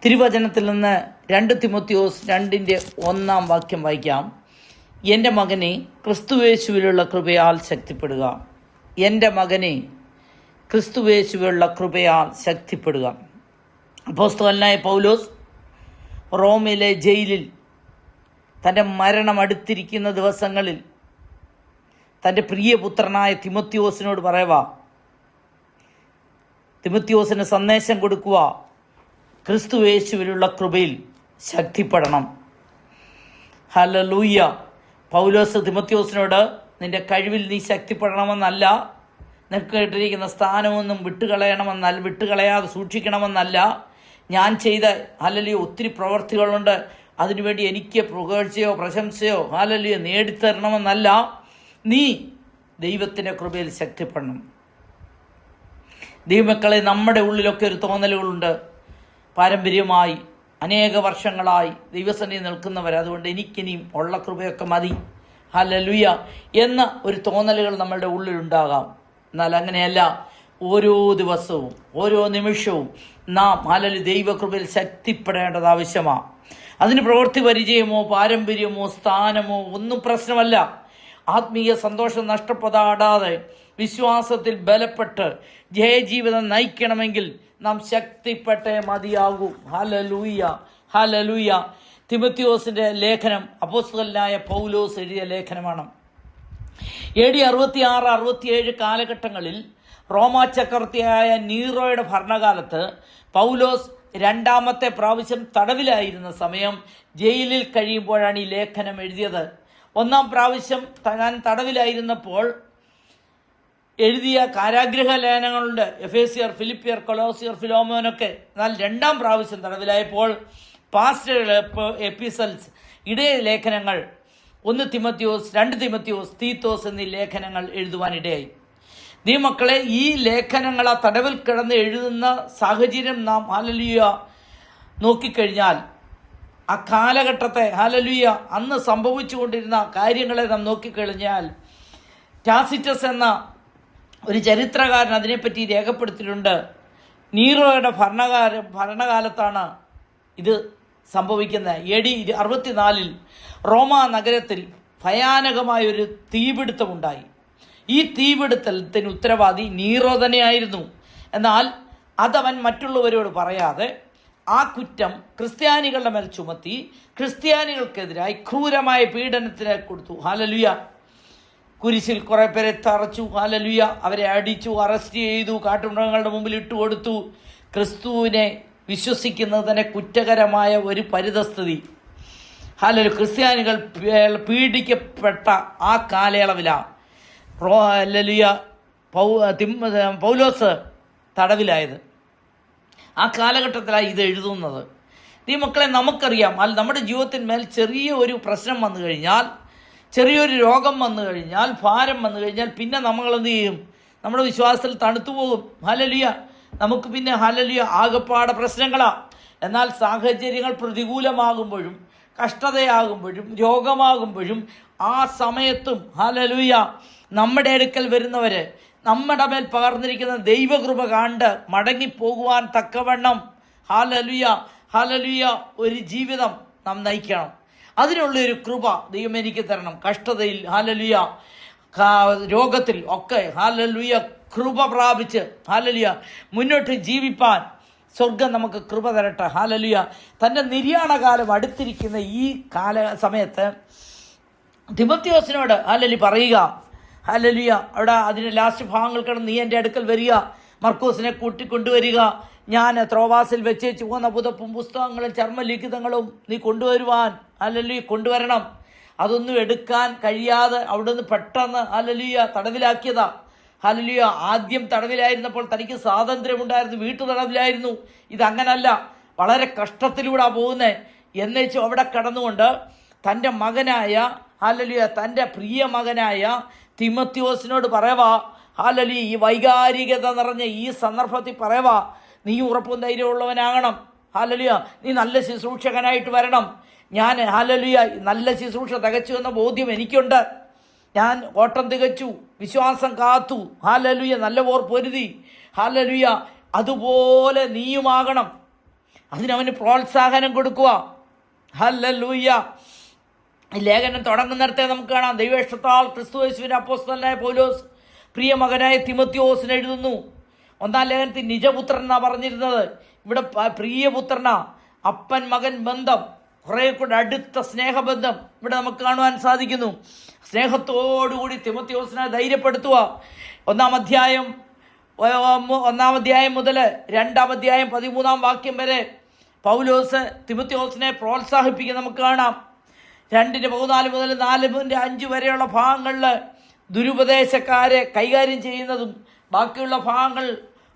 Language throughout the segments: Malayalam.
തിരുവചനത്തിൽ നിന്ന് 2 തിമോത്തിയോസ് 2:1 വായിക്കാം. എൻ്റെ മകനെ, ക്രിസ്തുയേശുവിലുള്ള കൃപയാൽ ശക്തിപ്പെടുക. എൻ്റെ മകനെ, ക്രിസ്തുയേശുവിലുള്ള കൃപയാൽ ശക്തിപ്പെടുക. അപ്പോസ്തലനായ പൗലോസ് റോമിലെ ജയിലിൽ തൻ്റെ മരണം അടുത്തിരിക്കുന്ന ദിവസങ്ങളിൽ തൻ്റെ പ്രിയപുത്രനായ തിമോത്തിയോസിനോട് പറയുക, തിമോത്തിയോസിന് സന്ദേശം കൊടുക്കുക, ക്രിസ്തുയേശുവിലുള്ള കൃപയിൽ ശക്തിപ്പെടണം. ഹല്ലേലൂയ. പൗലോസ് തിമോത്തിയോസിനോട് നിന്റെ കഴിവിൽ നീ ശക്തിപ്പെടണമെന്നല്ല, നിനക്ക് കിട്ടിയിരിക്കുന്ന സ്ഥാനമൊന്നും വിട്ടുകളയാതെ സൂക്ഷിക്കണമെന്നല്ല, ഞാൻ ചെയ്ത ഹല്ലേലൂയ ഒത്തിരി പ്രവർത്തികളുണ്ട്, അതിനുവേണ്ടി എനിക്ക് പുകഴ്ചയോ പ്രശംസയോ ഹല്ലേലൂയ നേടിത്തരണമെന്നല്ല, നീ ദൈവത്തിൻ്റെ കൃപയിൽ ശക്തിപ്പെടണം. ദൈവമക്കളെ, നമ്മുടെ ഉള്ളിലൊക്കെ ഒരു തോന്നലുകളുണ്ട്. പാരമ്പര്യമായി അനേക വർഷങ്ങളായി ദൈവസന്നിധി നിൽക്കുന്നവർ, അതുകൊണ്ട് എനിക്കിനിയും ഉള്ള കൃപയൊക്കെ മതി ഹല്ലേലൂയ എന്ന ഒരു തോന്നലുകൾ നമ്മളുടെ ഉള്ളിലുണ്ടാകാം. എന്നാൽ അങ്ങനെയല്ല. ഓരോ ദിവസവും ഓരോ നിമിഷവും നാം ഹല്ലേലൂയ ദൈവകൃപയിൽ ശക്തിപ്പെടേണ്ടത് ആവശ്യമാണ്. അതിന് പ്രവൃത്തി പരിചയമോ പാരമ്പര്യമോ സ്ഥാനമോ ഒന്നും പ്രശ്നമല്ല. ആത്മീയ സന്തോഷം നഷ്ടപ്പെടാതെ വിശ്വാസത്തിൽ ബലപ്പെട്ട് ജയജീവിതം നയിക്കണമെങ്കിൽ നാം ശക്തിപ്പെട്ടേ മതിയാകൂ. Hallelujah, hallelujah. തിമോത്തിയോസിൻ്റെ ലേഖനം അപ്പോസ്തലനായ പൗലോസ് എഴുതിയ ലേഖനമാണ്. AD 66-67 കാലഘട്ടങ്ങളിൽ റോമാ ചക്രവർത്തിയായ നീറോയുടെ ഭരണകാലത്ത് പൗലോസ് 2ാമത്തെ പ്രാവശ്യം തടവിലായിരുന്ന സമയം ജയിലിൽ കഴിയുമ്പോഴാണ് ഈ ലേഖനം എഴുതിയത്. 1ാം പ്രാവശ്യം താൻ തടവിലായിരുന്നപ്പോൾ എഴുതിയ കാരാഗ്രഹ ലേഖനങ്ങളുണ്ട്, എഫേസ്യർ, ഫിലിപ്പിയർ, കൊലോസിയർ, ഫിലോമോനൊക്കെ. എന്നാൽ 2ാം പ്രാവശ്യം തടവിലായപ്പോൾ പാസ്റ്റർ എപ്പിസൽസ്, ഇടയ ലേഖനങ്ങൾ 1 തിമോത്തിയോസ്, 2 തിമോത്തിയോസ്, തീത്തോസ് എന്നീ ലേഖനങ്ങൾ എഴുതുവാനിടയായി. മക്കളെ, ഈ ലേഖനങ്ങൾ ആ തടവിൽ കിടന്ന് എഴുതുന്ന സാഹചര്യം നാം ഹല്ലേലൂയ നോക്കിക്കഴിഞ്ഞാൽ, ആ കാലഘട്ടത്തെ ഹല്ലേലൂയ അന്ന് സംഭവിച്ചുകൊണ്ടിരുന്ന കാര്യങ്ങളെ നാം നോക്കിക്കഴിഞ്ഞാൽ, ടാസിറ്റസ് എന്ന ഒരു ചരിത്രകാരൻ അതിനെപ്പറ്റി രേഖപ്പെടുത്തിയിട്ടുണ്ട്. നീറോയുടെ ഭരണകാലത്താണ് ഇത് സംഭവിക്കുന്നത്. AD 64 റോമാ നഗരത്തിൽ ഭയാനകമായൊരു തീപിടുത്തമുണ്ടായി. ഈ തീപിടുത്തത്തിന് ഉത്തരവാദി നീറോ തന്നെയായിരുന്നു. എന്നാൽ അതവൻ മറ്റുള്ളവരോട് പറയാതെ ആ കുറ്റം ക്രിസ്ത്യാനികളുടെ മേൽ ചുമത്തി ക്രിസ്ത്യാനികൾക്കെതിരായി ക്രൂരമായ പീഡനത്തിന് കൊടുത്തു. ഹല്ലേലൂയ. കുരിശിൽ കുറേ പേരെ തറച്ചു. ഹല്ലേലൂയ. അവരെ അടിച്ചു, അറസ്റ്റ് ചെയ്തു, കാട്ടുമൃഗങ്ങളുടെ മുമ്പിൽ ഇട്ടുകൊടുത്തു. ക്രിസ്തുവിനെ വിശ്വസിക്കുന്നത് തന്നെ കുറ്റകരമായ ഒരു പരിതസ്ഥിതി. ഹല്ലേലൂയ. ക്രിസ്ത്യാനികൾ പീഡിക്കപ്പെട്ട ആ കാലയളവിലാണ് ഹല്ലേലൂയ പൗലോസ് തടവിലായത്. ആ കാലഘട്ടത്തിലാണ് ഇത് എഴുതുന്നത്. ഈ മക്കളെ, നമുക്കറിയാം, നമ്മുടെ ജീവിതത്തിന്മേൽ ചെറിയ ഒരു പ്രശ്നം വന്നു കഴിഞ്ഞാൽ, ചെറിയൊരു രോഗം വന്നു കഴിഞ്ഞാൽ, ഭാരം വന്നു കഴിഞ്ഞാൽ, പിന്നെ നമ്മളെന്ത് ചെയ്യും? നമ്മുടെ വിശ്വാസത്തിൽ തണുത്തു പോകും. ഹല്ലേലൂയ. നമുക്ക് പിന്നെ ഹല്ലേലൂയ ആകപ്പാടെ പ്രശ്നങ്ങളാണ്. എന്നാൽ സാഹചര്യങ്ങൾ പ്രതികൂലമാകുമ്പോഴും കഷ്ടതയാകുമ്പോഴും രോഗമാകുമ്പോഴും ആ സമയത്തും ഹല്ലേലൂയ നമ്മുടെ അടുക്കൽ വരുന്നവർ നമ്മുടെ മേൽ പകർന്നിരിക്കുന്ന ദൈവകൃപ കണ്ട് മടങ്ങിപ്പോകുവാൻ തക്കവണ്ണം ഹല്ലേലൂയ ഹല്ലേലൂയ ഒരു ജീവിതം നാം നയിക്കണം. അതിനുള്ളൊരു കൃപ ദൈവം എനിക്ക് തരണം. കഷ്ടതയിൽ ഹല്ലേലൂയ രോഗത്തിൽ ഒക്കെ ഹല്ലേലൂയ കൃപ പ്രാപിച്ച് ഹല്ലേലൂയ മുന്നോട്ട് ജീവിപ്പാൻ സ്വർഗം നമുക്ക് കൃപ തരട്ടെ. ഹല്ലേലൂയ. തൻ്റെ നിര്യാണകാലം അടുത്തിരിക്കുന്ന ഈ സമയത്ത് തിമോത്തിയോസിനോട് ഹല്ലേലൂയ പറയുക, ഹല്ലേലൂയ അവിടെ അതിൻ്റെ ലാസ്റ്റ് ഭാഗങ്ങൾ കിടന്ന് നീ എൻ്റെ അടുക്കൽ വരിക, മർക്കോസിനെ കൂട്ടിക്കൊണ്ടുവരിക, ഞാൻ ത്രോവാസിൽ വെച്ചേച്ച് പോകുന്ന പുതപ്പും പുസ്തകങ്ങളും ചർമ്മലിഖിതങ്ങളും നീ കൊണ്ടുവരുവാൻ ഹല്ലേലൂയ കൊണ്ടുവരണം. അതൊന്നും എടുക്കാൻ കഴിയാതെ അവിടുന്ന് പെട്ടെന്ന് ഹല്ലേലൂയ തടവിലാക്കിയതാ. ഹല്ലേലൂയ. ആദ്യം തടവിലായിരുന്നപ്പോൾ തനിക്ക് സ്വാതന്ത്ര്യമുണ്ടായിരുന്നു, വീട്ടു തടവിലായിരുന്നു. ഇതങ്ങനല്ല, വളരെ കഷ്ടത്തിലൂടെ പോകുന്നത്. എന്നേച്ചും അവിടെ കടന്നുകൊണ്ട് തൻ്റെ മകനായ ഹല്ലേലൂയ തൻ്റെ പ്രിയ മകനായ തിമോത്തിയോസിനോട് പറയവാ, ഹല്ലേലൂയ ഈ വൈകാരികത നിറഞ്ഞ ഈ സന്ദർഭത്തിൽ പറയവാ, നീ ഉറപ്പും ധൈര്യമുള്ളവനാകണം. ഹല്ലേലൂയ. നീ നല്ല ശുശ്രൂഷകനായിട്ട് വരണം. ഞാൻ ഹല്ലേലൂയ നല്ല ശുശ്രൂഷ തികച്ചു എന്ന ബോധ്യം എനിക്കുണ്ട്. ഞാൻ ഓട്ടം തികച്ചു, വിശ്വാസം കാത്തു, ഹല്ലേലൂയ നല്ല പോർ പൊരുതി, ഹല്ലേലൂയ അതുപോലെ നീയുമാകണം. അതിനവന് പ്രോത്സാഹനം കൊടുക്കുക. ഹല്ലേലൂയ. ഈ ലേഖനം തുടങ്ങുന്നിടത്തെ നമുക്ക് കാണാം, ദൈവേഷ്ടത്താൽ ക്രിസ്തുയേശുവിന്റെ അപ്പോസ്തലനായ പൗലോസ് പ്രിയ മകനായ തിമോത്തിയോസിന് എഴുതുന്നു. ഒന്നാം ലേഖനത്തിൽ നിജപുത്രൻ എന്നാണ് പറഞ്ഞിരുന്നത്, ഇവിടെ പ്രിയപുത്രനാ. അപ്പൻ മകൻ ബന്ധം, കുറെ കൂടെ അടുത്ത സ്നേഹബന്ധം ഇവിടെ നമുക്ക് കാണുവാൻ സാധിക്കുന്നു. സ്നേഹത്തോടുകൂടി തിമോത്തിയോസിനെ ധൈര്യപ്പെടുത്തുക. ഒന്നാം അധ്യായം മുതൽ 2-ാം അധ്യായം 13-ാം വാക്യം വരെ പൗലോസ് തിമോത്തിയോസിനെ പ്രോത്സാഹിപ്പിക്കുക നമുക്ക് കാണാം. 2:14 മുതൽ 4:5 വരെയുള്ള ഭാഗങ്ങളിൽ ദുരുപദേശക്കാരെ കൈകാര്യം ചെയ്യുന്നതും ബാക്കിയുള്ള ഭാഗങ്ങൾ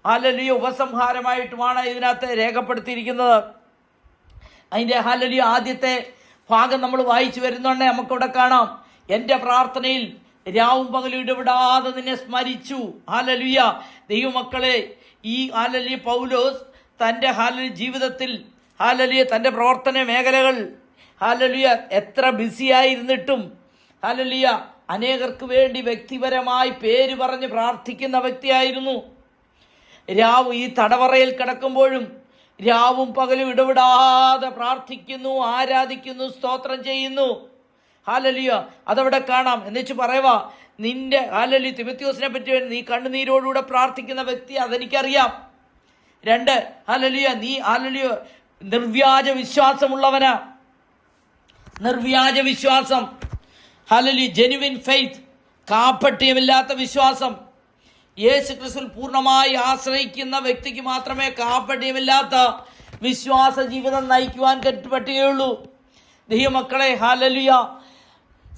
ഹല്ലേലൂയ ഉപസംഹാരമായിട്ടുമാണ് ഇതിനകത്ത് രേഖപ്പെടുത്തിയിരിക്കുന്നത്. അതിൻ്റെ ഹല്ലേലൂയ ആദ്യത്തെ ഭാഗം നമ്മൾ വായിച്ചു വരുന്നുണ്ടേ നമുക്കിവിടെ കാണാം, എൻ്റെ പ്രാർത്ഥനയിൽ രാവും പകലും ഇടപെടാതെ നിന്നെ സ്മരിച്ചു. ഹല്ലേലൂയ. ദൈവമക്കളെ, ഈ ഹല്ലേലൂയ പൗലോസ് തൻ്റെ ഹല്ലേലൂയ ജീവിതത്തിൽ ഹല്ലേലൂയ തൻ്റെ പ്രവർത്തന മേഖലകൾ ഹല്ലേലൂയ എത്ര ബിസിയായിരുന്നിട്ടും ഹല്ലേലൂയ അനേകർക്ക് വേണ്ടി വ്യക്തിപരമായി പേര് പറഞ്ഞ് പ്രാർത്ഥിക്കുന്ന വ്യക്തിയായിരുന്നു. ഈ തടവറയിൽ കിടക്കുമ്പോഴും രാവും പകലും ഇടപെടാതെ പ്രാർത്ഥിക്കുന്നു, ആരാധിക്കുന്നു, സ്തോത്രം ചെയ്യുന്നു. ഹല്ലേലൂയ. അതവിടെ കാണാം. എന്നുവെച്ച് പറയുക, നിന്റെ ഹല്ലേലൂയ തിമോത്തിയോസിനെ പറ്റി നീ കണ്ണുനീരോടുകൂടെ പ്രാർത്ഥിക്കുന്ന വ്യക്തി, അതെനിക്കറിയാം. 2, ഹല്ലേലൂയ നീ ഹല്ലേലൂയ നിർവ്യാജ വിശ്വാസമുള്ളവനാ. നിർവ്യാജ വിശ്വാസം, ഹല്ലേലൂയ ജെനുവിൻ ഫെയ്ത്ത്, കാപട്യമില്ലാത്ത വിശ്വാസം. യേശു ക്രിസ്തുവിൽ പൂർണ്ണമായി ആശ്രയിക്കുന്ന വ്യക്തിക്ക് മാത്രമേ കാപട്യമില്ലാത്ത വിശ്വാസ ജീവിതം നയിക്കുവാൻ പറ്റുകയുള്ളൂ. ദൈവമക്കളെ, hallelujah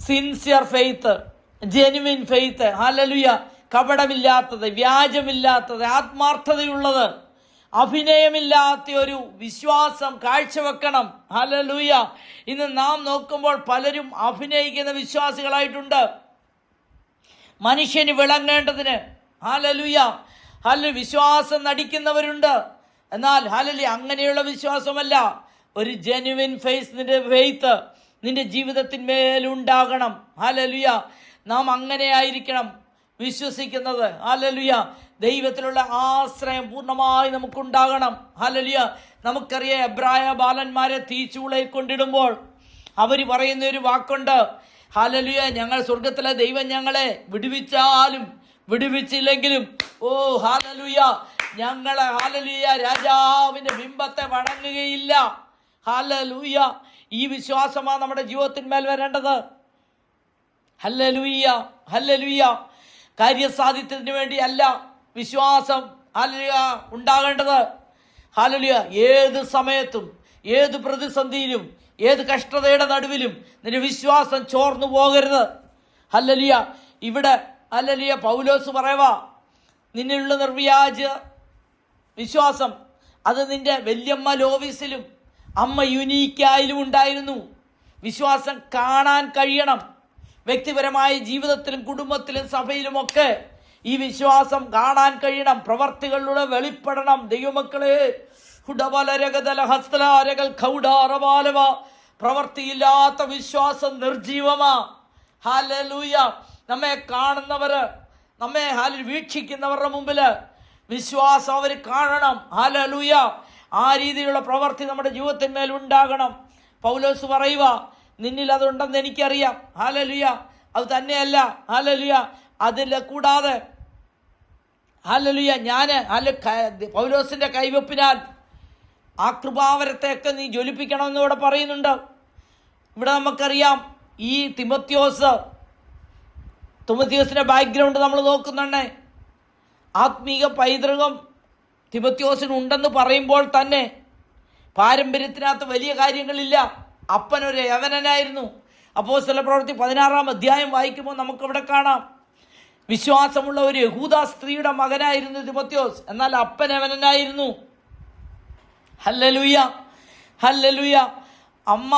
sincere faith, genuine faith, hallelujah കപടമില്ലാത്തത്, വ്യാജമില്ലാത്തത്, ആത്മാർത്ഥതയുള്ളത്, അഭിനയമില്ലാത്ത ഒരു വിശ്വാസം കാഴ്ചവെക്കണം. ഹല്ലേലൂയ. ഇന്ന് നാം നോക്കുമ്പോൾ പലരും അഭിനയിക്കുന്ന വിശ്വാസികളായിട്ടുണ്ട്, മനുഷ്യന് വിളങ്ങേണ്ടതിന്. ഹല്ലേലൂയ. ഹല്ലേലൂയ വിശ്വാസം നടിക്കുന്നവരുണ്ട്. എന്നാൽ ഹല്ലേലൂയ അങ്ങനെയുള്ള വിശ്വാസമല്ല. ഒരു ജെനുവിൻ ഫെയ്ത്ത് നിന്റെ ജീവിതത്തിന്മേലുണ്ടാകണം. ഹല്ലേലൂയ. നാം അങ്ങനെ ആയിരിക്കണം വിശ്വസിക്കുന്നത്. ഹല്ലേലൂയ. ദൈവത്തിലുള്ള ആശ്രയം പൂർണ്ണമായി നമുക്കുണ്ടാകണം. ഹല്ലേലൂയ. നമുക്കറിയാം, എബ്രായ ബാലന്മാരെ തീച്ചൂളയിൽ കൊണ്ടിടുമ്പോൾ അവർ പറയുന്ന ഒരു വാക്കുണ്ട്, ഹല്ലേലൂയ ഞങ്ങൾ സ്വർഗത്തിലെ ദൈവം ഞങ്ങളെ വിടുവിച്ചാലും വിടുവിച്ചില്ലെങ്കിലും ഹല്ലേലൂയ ഞങ്ങളെ ഹല്ലേലൂയ രാജാവിന്റെ ബിംബത്തെ വണങ്ങുകയില്ല. ഹല്ലേലൂയ. ഈ വിശ്വാസമാണ് നമ്മുടെ ജീവിതത്തിന്മേൽ വരേണ്ടത്. ഹല്ലേലൂയ. ഹല്ലേലൂയ. കാര്യസാധ്യത്തിന് വേണ്ടി അല്ല വിശ്വാസം ഹല്ലേലൂയ ഉണ്ടാകേണ്ടത്. ഹല്ലേലൂയ ഏത് സമയത്തും ഏത് പ്രതിസന്ധിയിലും ഏത് കഷ്ടതയുടെ നടുവിലും നിന്റെ വിശ്വാസം ചോർന്നു പോകരുത്. ഹല്ലേലൂയ. ഇവിടെ ഹല്ലേലൂയ പൗലോസ് പറയുക, നിന്നിലുള്ള നിർവ്യാജ വിശ്വാസം അത് നിന്റെ വല്യമ്മ ലോവിസിലും അമ്മ യുനീക്കായാലും ഉണ്ടായിരുന്നു. വിശ്വാസം കാണാൻ കഴിയണം. വ്യക്തിപരമായ ജീവിതത്തിലും കുടുംബത്തിലും സഭയിലുമൊക്കെ ഈ വിശ്വാസം കാണാൻ കഴിയണം, പ്രവർത്തികളിലൂടെ വെളിപ്പെടണം. ദൈവമക്കളെ, പ്രവർത്തിയില്ലാത്ത വിശ്വാസം നിർജീവമാ. ഹല്ലേലൂയ. നമ്മെ കാണുന്നവര്, നമ്മെ വീക്ഷിക്കുന്നവരുടെ മുമ്പിൽ വിശ്വാസം അവർ കാണണം. ഹല്ലേലൂയ. ആ രീതിയിലുള്ള പ്രവൃത്തി നമ്മുടെ ജീവിതത്തിന്മേൽ ഉണ്ടാകണം. പൗലോസ് പറയുക, നിന്നിൽ അതുണ്ടെന്ന് എനിക്കറിയാം. ഹല്ലേലൂയ. അത് തന്നെയല്ല, ഹല്ലേലൂയ അതിൽ കൂടാതെ ഹല്ലേലൂയ ഞാൻ പൗലോസിന്റെ കൈവെപ്പിനാൽ ആ കൃപാവരത്തെയൊക്കെ നീ ജ്വലിപ്പിക്കണമെന്ന് ഇവിടെ പറയുന്നുണ്ട്. ഇവിടെ നമുക്കറിയാം, ഈ തിമോത്തിയോസിന്റെ ബാക്ക്ഗ്രൗണ്ട് നമ്മൾ നോക്കുന്നുണ്ടേ. ആത്മീക പൈതൃകം തിമോത്തിയോസിന് ഉണ്ടെന്ന് പറയുമ്പോൾ തന്നെ പാരമ്പര്യത്തിനകത്ത് വലിയ കാര്യങ്ങളില്ല. അപ്പനൊരു യവനനായിരുന്നു. അപ്പോസ്തല പ്രവൃത്തി 16-ാം അധ്യായം വായിക്കുമ്പോൾ നമുക്കിവിടെ കാണാം, വിശ്വാസമുള്ള ഒരു യഹൂദ സ്ത്രീയുടെ മകനായിരുന്നു തിമോത്തിയോസ്, എന്നാൽ അപ്പൻ യവനനായിരുന്നു. ഹല്ലേലൂയ. ഹല്ലേലൂയ. അമ്മ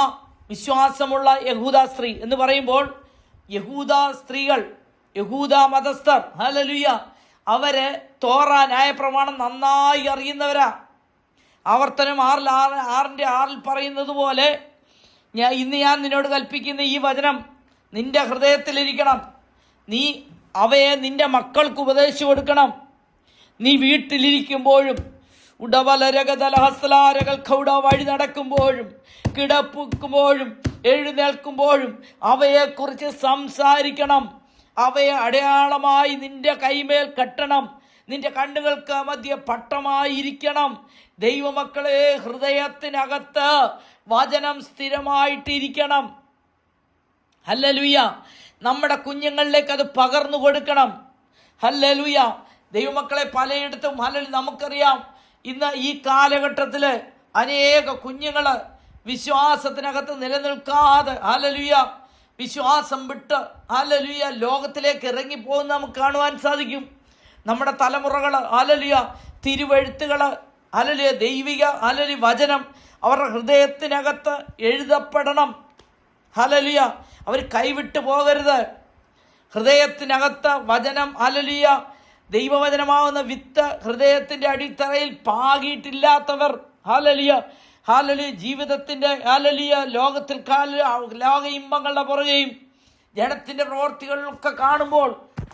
വിശ്വാസമുള്ള യഹൂദ സ്ത്രീ എന്ന് പറയുമ്പോൾ യഹൂദ സ്ത്രീകൾ, യഹൂദ മതസ്ഥർ, ഹല്ലേലൂയ അവര് തോറ ന്യായപ്രമാണം നന്നായി അറിയുന്നവരാ. ആവർത്തനം 6:6 പറയുന്നത് പോലെ, ഇന്ന് ഞാൻ നിന്നോട് കൽപ്പിക്കുന്ന ഈ വചനം നിന്റെ ഹൃദയത്തിലിരിക്കണം. നീ അവയെ നിന്റെ മക്കൾക്ക് ഉപദേശിച്ചു കൊടുക്കണം. നീ വീട്ടിലിരിക്കുമ്പോഴും ഉടവലരകതലഹസ്ലാരകൾ കൗട വഴി നടക്കുമ്പോഴും കിടപ്പുമ്പോഴും എഴുന്നേൽക്കുമ്പോഴും അവയെക്കുറിച്ച് സംസാരിക്കണം. അവയെ അടയാളമായി നിന്റെ കൈമേൽ കെട്ടണം. നിന്റെ കണ്ണുകൾക്ക് മധ്യ പട്ടമായിരിക്കണം. ദൈവമക്കളെ, ഹൃദയത്തിനകത്ത് വചനം സ്ഥിരമായിട്ടിരിക്കണം. ഹല്ലേലൂയ. നമ്മുടെ കുഞ്ഞുങ്ങളിലേക്ക് അത് പകർന്നു കൊടുക്കണം. ഹല്ലേലൂയ. ദൈവമക്കളെ, പലയിടത്തും നമുക്കറിയാം, ഇന്ന് ഈ കാലഘട്ടത്തിൽ അനേക കുഞ്ഞുങ്ങൾ വിശ്വാസത്തിനകത്ത് നിലനിൽക്കാതെ ഹല്ലേലൂയ വിശ്വാസം വിട്ട് ഹല്ലേലൂയ ലോകത്തിലേക്ക് ഇറങ്ങിപ്പോകുന്ന നമുക്ക് കാണുവാൻ സാധിക്കും. നമ്മുടെ തലമുറകൾ ഹല്ലേലൂയ തിരുവെഴുത്തുകൾ ഹല്ലേലൂയ ദൈവിക ഹല്ലേലൂയ വചനം അവരുടെ ഹൃദയത്തിനകത്ത് എഴുതപ്പെടണം. ഹല്ലേലൂയ അവർ കൈവിട്ടു പോകരുത്. ഹൃദയത്തിനകത്ത് വചനം ഹല്ലേലൂയ ദൈവവചനമാവുന്ന വിത്ത് ഹൃദയത്തിൻ്റെ അടിത്തറയിൽ പാകിയിട്ടില്ലാത്തവർ ഹല്ലേലൂയ ഹല്ലേലൂയ ജീവിതത്തിൻ്റെ ഹല്ലേലൂയ ലോകത്തിൽ ലോക ഇമ്പങ്ങളുടെ പുറകെയും ജഡത്തിൻ്റെ പ്രവർത്തികളിലൊക്കെ കാണുമ്പോൾ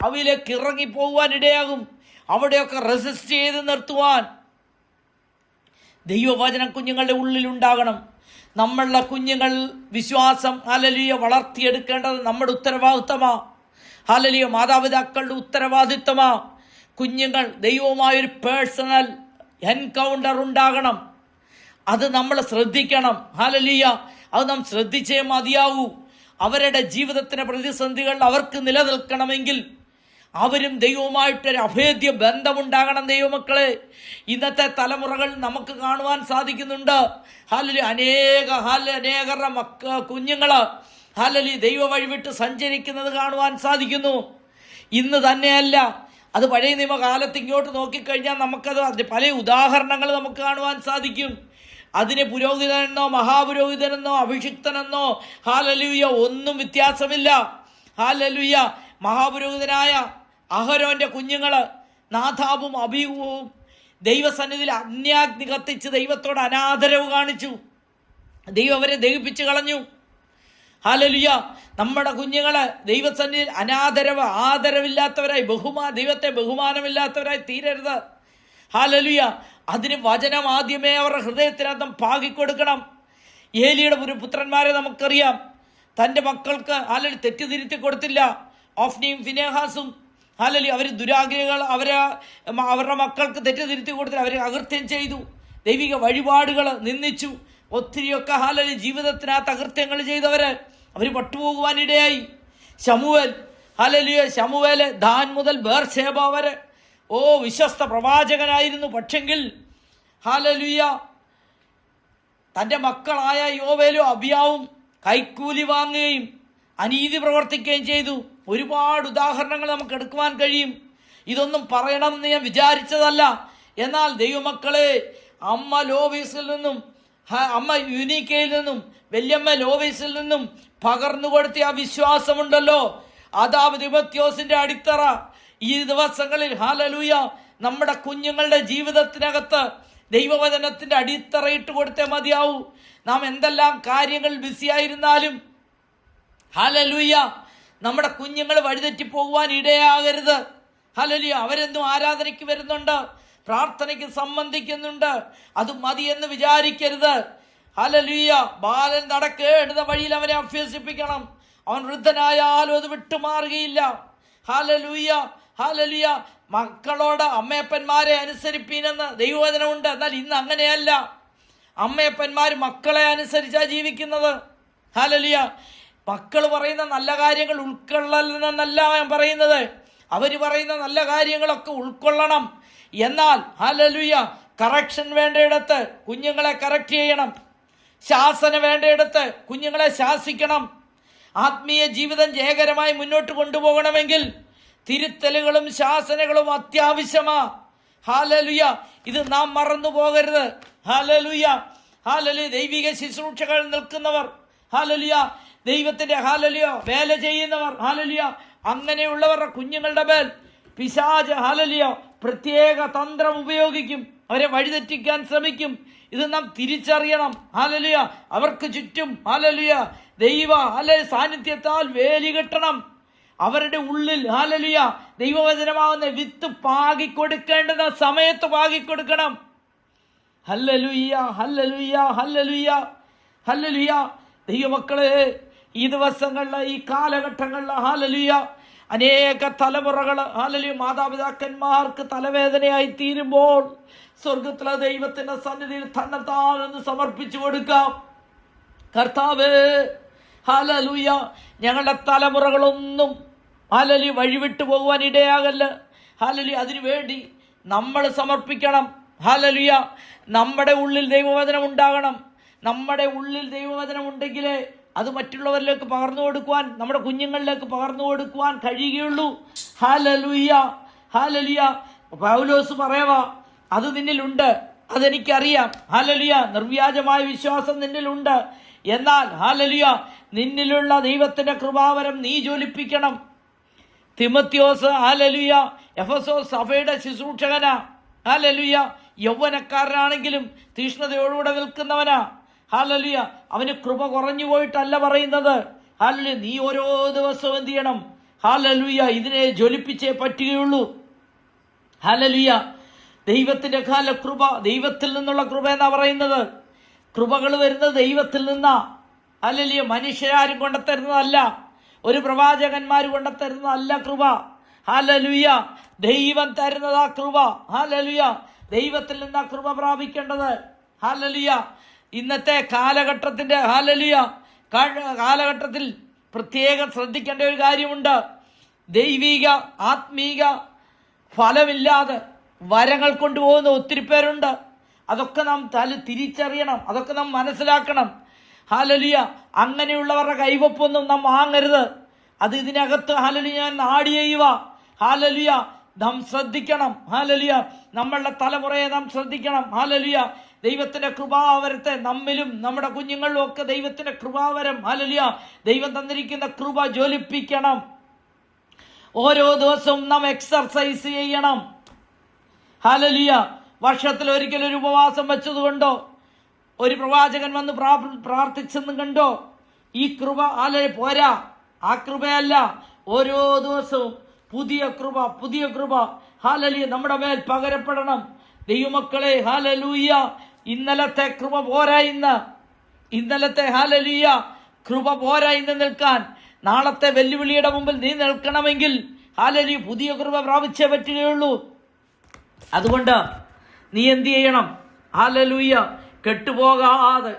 അവയിലേക്ക് ഇറങ്ങിപ്പോകുവാൻ ഇടയാകും. അവിടെയൊക്കെ റെസിസ്റ്റ് ചെയ്ത് നിർത്തുവാൻ ദൈവവചനം കുഞ്ഞുങ്ങളുടെ ഉള്ളിലുണ്ടാകണം. നമ്മളുടെ കുഞ്ഞുങ്ങൾ വിശ്വാസം ഹല്ലേലൂയ വളർത്തിയെടുക്കേണ്ടത് നമ്മുടെ ഉത്തരവാദിത്തമാണ്. ഹല്ലേലൂയ മാതാപിതാക്കളുടെ ഉത്തരവാദിത്തമാണ്. കുഞ്ഞുങ്ങൾ ദൈവവുമായൊരു പേഴ്സണൽ എൻകൗണ്ടർ ഉണ്ടാകണം. അത് നമ്മൾ ശ്രദ്ധിക്കണം. ഹല്ലേലൂയ അത് നാം ശ്രദ്ധിച്ചേ മതിയാവൂ. അവരുടെ ജീവിതത്തിൻ്റെ പ്രതിസന്ധികൾ അവർക്ക് നിലനിൽക്കണമെങ്കിൽ അവരും ദൈവവുമായിട്ടൊരു അഭേദ്യ ബന്ധമുണ്ടാകണം. ദൈവമക്കളെ, ഇന്നത്തെ തലമുറകൾ നമുക്ക് കാണുവാൻ സാധിക്കുന്നുണ്ട്. ഹല്ലേലൂയ അനേകരുടെ കുഞ്ഞുങ്ങൾ ഹല്ലേലൂയ ദൈവ വഴിവിട്ട് സഞ്ചരിക്കുന്നത് കാണുവാൻ സാധിക്കുന്നു. ഇന്ന് തന്നെയല്ല, അത് പഴയ നിയമകാലത്ത് ഇങ്ങോട്ട് നോക്കിക്കഴിഞ്ഞാൽ നമുക്കത് പല ഉദാഹരണങ്ങൾ നമുക്ക് കാണുവാൻ സാധിക്കും. അതിന് പുരോഹിതനെന്നോ മഹാപുരോഹിതനെന്നോ അഭിഷിക്തനെന്നോ ഹല്ലേലൂയ ഒന്നും വ്യത്യാസമില്ല. ഹല്ലേലൂയ മഹാപുരോഹിതനായ അഹരോന്റെ കുഞ്ഞുങ്ങൾ നാദാബും അബീഹുവും ദൈവസന്നിധിയിൽ അഗ്നി കത്തിച്ച് ദൈവത്തോട് അനാദരവ് കാണിച്ചു. ദൈവം അവരെ ദഹിപ്പിച്ച് കളഞ്ഞു. ഹല്ലേലൂയ നമ്മുടെ കുഞ്ഞുങ്ങളെ ദൈവസന്നിധിയിൽ ആദരവില്ലാത്തവരായി ദൈവത്തെ ബഹുമാനമില്ലാത്തവരായി തീരരുത്. ഹല്ലേലൂയ അതിന് വചനം ആദ്യമേ അവരുടെ ഹൃദയത്തിനകത്തും പാകിക്കൊടുക്കണം. ഏലിയുടെ ഒരു പുത്രന്മാരെ നമുക്കറിയാം. തൻ്റെ മക്കൾക്ക് ഹല്ലേലൂയ തെറ്റിതിരുത്തി കൊടുത്തില്ല. ഓഫ്നിയും ഫിനെഹാസും ഹല്ലേലൂയ അവർ ദുരാഗ്രഹികൾ അവരുടെ മക്കൾക്ക് തെറ്റിതിരുത്തി കൊടുത്തില്ല. അവർ അകൃത്യം ചെയ്തു. ദൈവിക വഴിപാടുകൾ നിന്ദിച്ചു. ഒത്തിരിയൊക്കെ ഹല്ലേലൂയ ജീവിതത്തിനകത്ത് അകൃത്യങ്ങൾ ചെയ്തവര് അവർ പട്ടുപോകുവാനിടയായി. ശമൂവേൽ ദാൻ മുതൽ ബേർശേബ വരെ വിശ്വസ്ത പ്രവാചകനായിരുന്നു. പക്ഷെങ്കിൽ ഹല്ലേലൂയ തൻ്റെ മക്കളായ യോവേലും അബിയാവും കൈക്കൂലി വാങ്ങുകയും അനീതി പ്രവർത്തിക്കുകയും ചെയ്തു. ഒരുപാട് ഉദാഹരണങ്ങൾ നമുക്ക് എടുക്കുവാൻ കഴിയും. ഇതൊന്നും പറയണമെന്ന് ഞാൻ വിചാരിച്ചതല്ല. എന്നാൽ ദൈവമക്കളെ, അമ്മ ലോവീസിൽ നിന്നും അമ്മ യുനീക്കയിൽ നിന്നും വല്യമ്മ ലോവീസിൽ നിന്നും പകർന്നു കൊടുത്ത ആ വിശ്വാസമുണ്ടല്ലോ, അതാ തിമോഥെയോസിന്റെ അടിത്തറ. ഈ ദിവസങ്ങളിൽ ഹല്ലേലൂയ നമ്മുടെ കുഞ്ഞുങ്ങളുടെ ജീവിതത്തിനകത്ത് ദൈവവചനത്തിന്റെ അടിത്തറയിട്ട് കൊടുത്തേ മതിയാവൂ. നാം എന്തെല്ലാം കാര്യങ്ങൾ ബിസിയായിരുന്നാലും ഹല്ലേലൂയ നമ്മുടെ കുഞ്ഞുങ്ങൾ വഴിതെറ്റി പോകുവാൻ ഇടയാകരുത്. ഹല്ലേലൂയ അവരെന്നും ആരാധനയ്ക്ക് വരുന്നുണ്ട്, പ്രാർത്ഥനയ്ക്ക് സംബന്ധിക്കുന്നുണ്ട്, അത് മതിയെന്ന് വിചാരിക്കരുത്. ഹല്ലേലൂയ ബാലൻ നടക്കേണ്ടുന്ന വഴിയിൽ അവനെ അഭ്യസിപ്പിക്കണം. അവൻ വൃദ്ധനായാലും അത് വിട്ടുമാറുകയില്ല. ഹല്ലേലൂയ ഹല്ലേലൂയ മക്കളോട് അമ്മയപ്പന്മാരെ അനുസരിപ്പീനെന്ന് ദൈവവചനമുണ്ട്. എന്നാൽ ഇന്ന് അങ്ങനെയല്ല. അമ്മയപ്പന്മാർ മക്കളെ അനുസരിച്ചാണ് ജീവിക്കുന്നത്. ഹല്ലേലൂയ മക്കൾ പറയുന്ന നല്ല കാര്യങ്ങൾ ഉൾക്കൊള്ളലെന്നല്ല ഞാൻ പറയുന്നത്. അവർ പറയുന്ന നല്ല കാര്യങ്ങളൊക്കെ ഉൾക്കൊള്ളണം. എന്നാൽ ഹല്ലേലൂയ കറക്ഷൻ വേണ്ടയിടത്ത് കുഞ്ഞുങ്ങളെ കറക്റ്റ് ചെയ്യണം. ശാസന വേണ്ടയിടത്ത് കുഞ്ഞുങ്ങളെ ശാസിക്കണം. ആത്മീയ ജീവിതം ജയകരമായി മുന്നോട്ട് കൊണ്ടുപോകണമെങ്കിൽ തിരുത്തലുകളും ശാസനകളും അത്യാവശ്യമാ. ഹല്ലേലൂയ ഇത് നാം മറന്നു പോകരുത്. ഹല്ലേലൂയ ഹല്ലേലൂയ ദൈവിക ശുശ്രൂഷകൾ നിൽക്കുന്നവർ, ഹല്ലേലൂയ ദൈവത്തിന്റെ ഹല്ലേലൂയ വേല ചെയ്യുന്നവർ, ഹല്ലേലൂയ അങ്ങനെയുള്ളവരുടെ കുഞ്ഞുങ്ങളുടെ മേൽ പിശാച് ഹല്ലേലൂയ പ്രത്യേക തന്ത്രം ഉപയോഗിക്കും. അവരെ വഴിതെറ്റിക്കാൻ ശ്രമിക്കും. ഇത് നാം തിരിച്ചറിയണം. ഹല്ലേലൂയ അവർക്ക് ചുറ്റും ഹല്ലേലൂയ ദൈവ സാന്നിധ്യത്താൽ വേലി കെട്ടണം. അവരുടെ ഉള്ളിൽ ഹല്ലേലൂയ ദൈവവചനമാകുന്ന വിത്ത് പാകിക്കൊടുക്കേണ്ടുന്ന സമയത്ത് പാകിക്കൊടുക്കണം. Hallelujah, hallelujah, hallelujah, hallelujah. ദൈവമക്കളെ, ഈ ദിവസങ്ങളിൽ, ഈ കാലഘട്ടങ്ങളിൽ ഹല്ലേലൂയ, അനേക തലമുറകൾ ഹല്ലേലൂയ മാതാപിതാക്കന്മാർക്ക് തലവേദനയായി തീരുമ്പോൾ സ്വർഗത്തിലെ ദൈവത്തിന്റെ സന്നിധിയിൽ തന്നെത്താനെന്ന് സമർപ്പിച്ചു കൊടുക്കാം. കർത്താവേ, ഹല്ലേലൂയ, ഞങ്ങളുടെ തലമുറകളൊന്നും ഹല്ലേലൂയ വഴിവിട്ടു പോകുവാൻ ഇടയാകല്ല. ഹല്ലേലൂയ, അതിനുവേണ്ടി നമ്മൾ സമർപ്പിക്കണം. ഹല്ലേലൂയ, നമ്മുടെ ഉള്ളിൽ ദൈവവചനം ഉണ്ടാകണം. നമ്മുടെ ഉള്ളിൽ ദൈവവചനം ഉണ്ടെങ്കിലേ അത് മറ്റുള്ളവരിലേക്ക് പകർന്നു കൊടുക്കുവാൻ, നമ്മുടെ കുഞ്ഞുങ്ങളിലേക്ക് പകർന്നു കൊടുക്കുവാൻ കഴിയുകയുള്ളൂ. Hallelujah, hallelujah. പൗലോസ് പറയവാ, അത് നിന്നിലുണ്ട്, അതെനിക്കറിയാം. ഹല്ലേലൂയ, നിർവ്യാജമായ വിശ്വാസം നിന്നിലുണ്ട്. എന്നാൽ ഹല്ലേലൂയ, നിന്നിലുള്ള ദൈവത്തിന്റെ കൃപാവരം നീ ജ്വലിപ്പിക്കണം. തിമോത്തിയോസ് ഹല്ലേലൂയ എഫെസോസ് സഭയുടെ ശുശ്രൂഷകനാ. ഹല്ലേലൂയ, യൗവനക്കാരനാണെങ്കിലും തീഷ്ണതയോടുകൂടെ നിൽക്കുന്നവനാ. ഹല്ലേലൂയ, അവന് കൃപ കുറഞ്ഞു പോയിട്ടല്ല പറയുന്നത്. ഹല്ലേലൂയ, നീ ഓരോ ദിവസവും എന്ത് ചെയ്യണം? ഹല്ലേലൂയ, ഇതിനെ ജ്വലിപ്പിച്ചേ പറ്റുകയുള്ളൂ. ഹല്ലേലൂയ, ദൈവത്തിന്റെ കൃപ, ദൈവത്തിൽ നിന്നുള്ള കൃപ എന്നാ പറയുന്നത്. കൃപകൾ വരുന്നത് ദൈവത്തിൽ നിന്നാ. ഹല്ലേലൂയ, മനുഷ്യരാരും കൊണ്ടുത്തരുന്നതല്ല, ഒരു പ്രവാചകന്മാർ കൊണ്ടുത്തരുന്നതല്ല കൃപ. ഹല്ലേലൂയ, ദൈവം തരുന്നതാ കൃപ. ഹല്ലേലൂയ, ദൈവത്തിൽ നിന്നാ കൃപ പ്രാപിക്കേണ്ടത്. ഹല്ലേലൂയ, ഇന്നത്തെ കാലഘട്ടത്തിന്റെ ഹല്ലേലൂയ കാലഘട്ടത്തിൽ പ്രത്യേകം ശ്രദ്ധിക്കേണ്ട ഒരു കാര്യമുണ്ട്. ദൈവിക ആത്മീക ഫലമില്ലാതെ വരങ്ങൾ കൊണ്ടുപോകുന്ന ഒത്തിരി പേരുണ്ട്. അതൊക്കെ നാം തിരിച്ചറിയണം, അതൊക്കെ നാം മനസ്സിലാക്കണം. ഹല്ലേലൂയ, അങ്ങനെയുള്ളവരുടെ കൈവപ്പൊന്നും നാം വാങ്ങരുത്. അത് ഇതിനകത്ത് ഹല്ലേലൂയ ഞാൻ നാടി ചെയ്യുക. ഹല്ലേലൂയ, നാം ശ്രദ്ധിക്കണം. ഹല്ലേലൂയ, നമ്മളുടെ തലമുറയെ നാം ശ്രദ്ധിക്കണം. ഹല്ലേലൂയ, ദൈവത്തിന്റെ കൃപാവരത്തെ നമ്മിലും നമ്മുടെ കുഞ്ഞുങ്ങളിലും ഒക്കെ ദൈവത്തിന്റെ കൃപാവരം, ഹല്ലേലൂയ, ദൈവം തന്നിരിക്കുന്ന കൃപ ജ്വലിപ്പിക്കണം. ഓരോ ദിവസവും നാം എക്സർസൈസ് ചെയ്യണം. ഹല്ലേലൂയ, വർഷത്തിൽ ഒരിക്കലും ഒരു ഉപവാസം വെച്ചതുകൊണ്ടോ ഒരു പ്രവാചകൻ വന്ന് പ്രാർത്ഥിച്ചെന്നും കണ്ടോ ഈ കൃപ പോരാ. ആ കൃപയല്ല, ഓരോ ദിവസവും പുതിയ കൃപ, പുതിയ കൃപ ഹല്ലേലൂയ നമ്മുടെ മേൽ പകരപ്പെടണം. ദൈവമക്കളെ, ഹല്ലേലൂയ, ഇന്നലത്തെ കൃപ പോരാ. ഇന്നലത്തെ ഹല്ലേലൂയ കൃപ പോരാ ഇന്ന് നിൽക്കാൻ. നാളത്തെ വെല്ലുവിളിയുടെ മുമ്പിൽ നീ നിൽക്കണമെങ്കിൽ ഹല്ലേലൂയ പുതിയ കൃപ പ്രാപിച്ചേ പറ്റുകയുള്ളൂ. അതുകൊണ്ട് നീ എന്ത് ചെയ്യണം? ഹല്ലേലൂയ, കെട്ടുപോകാതെ,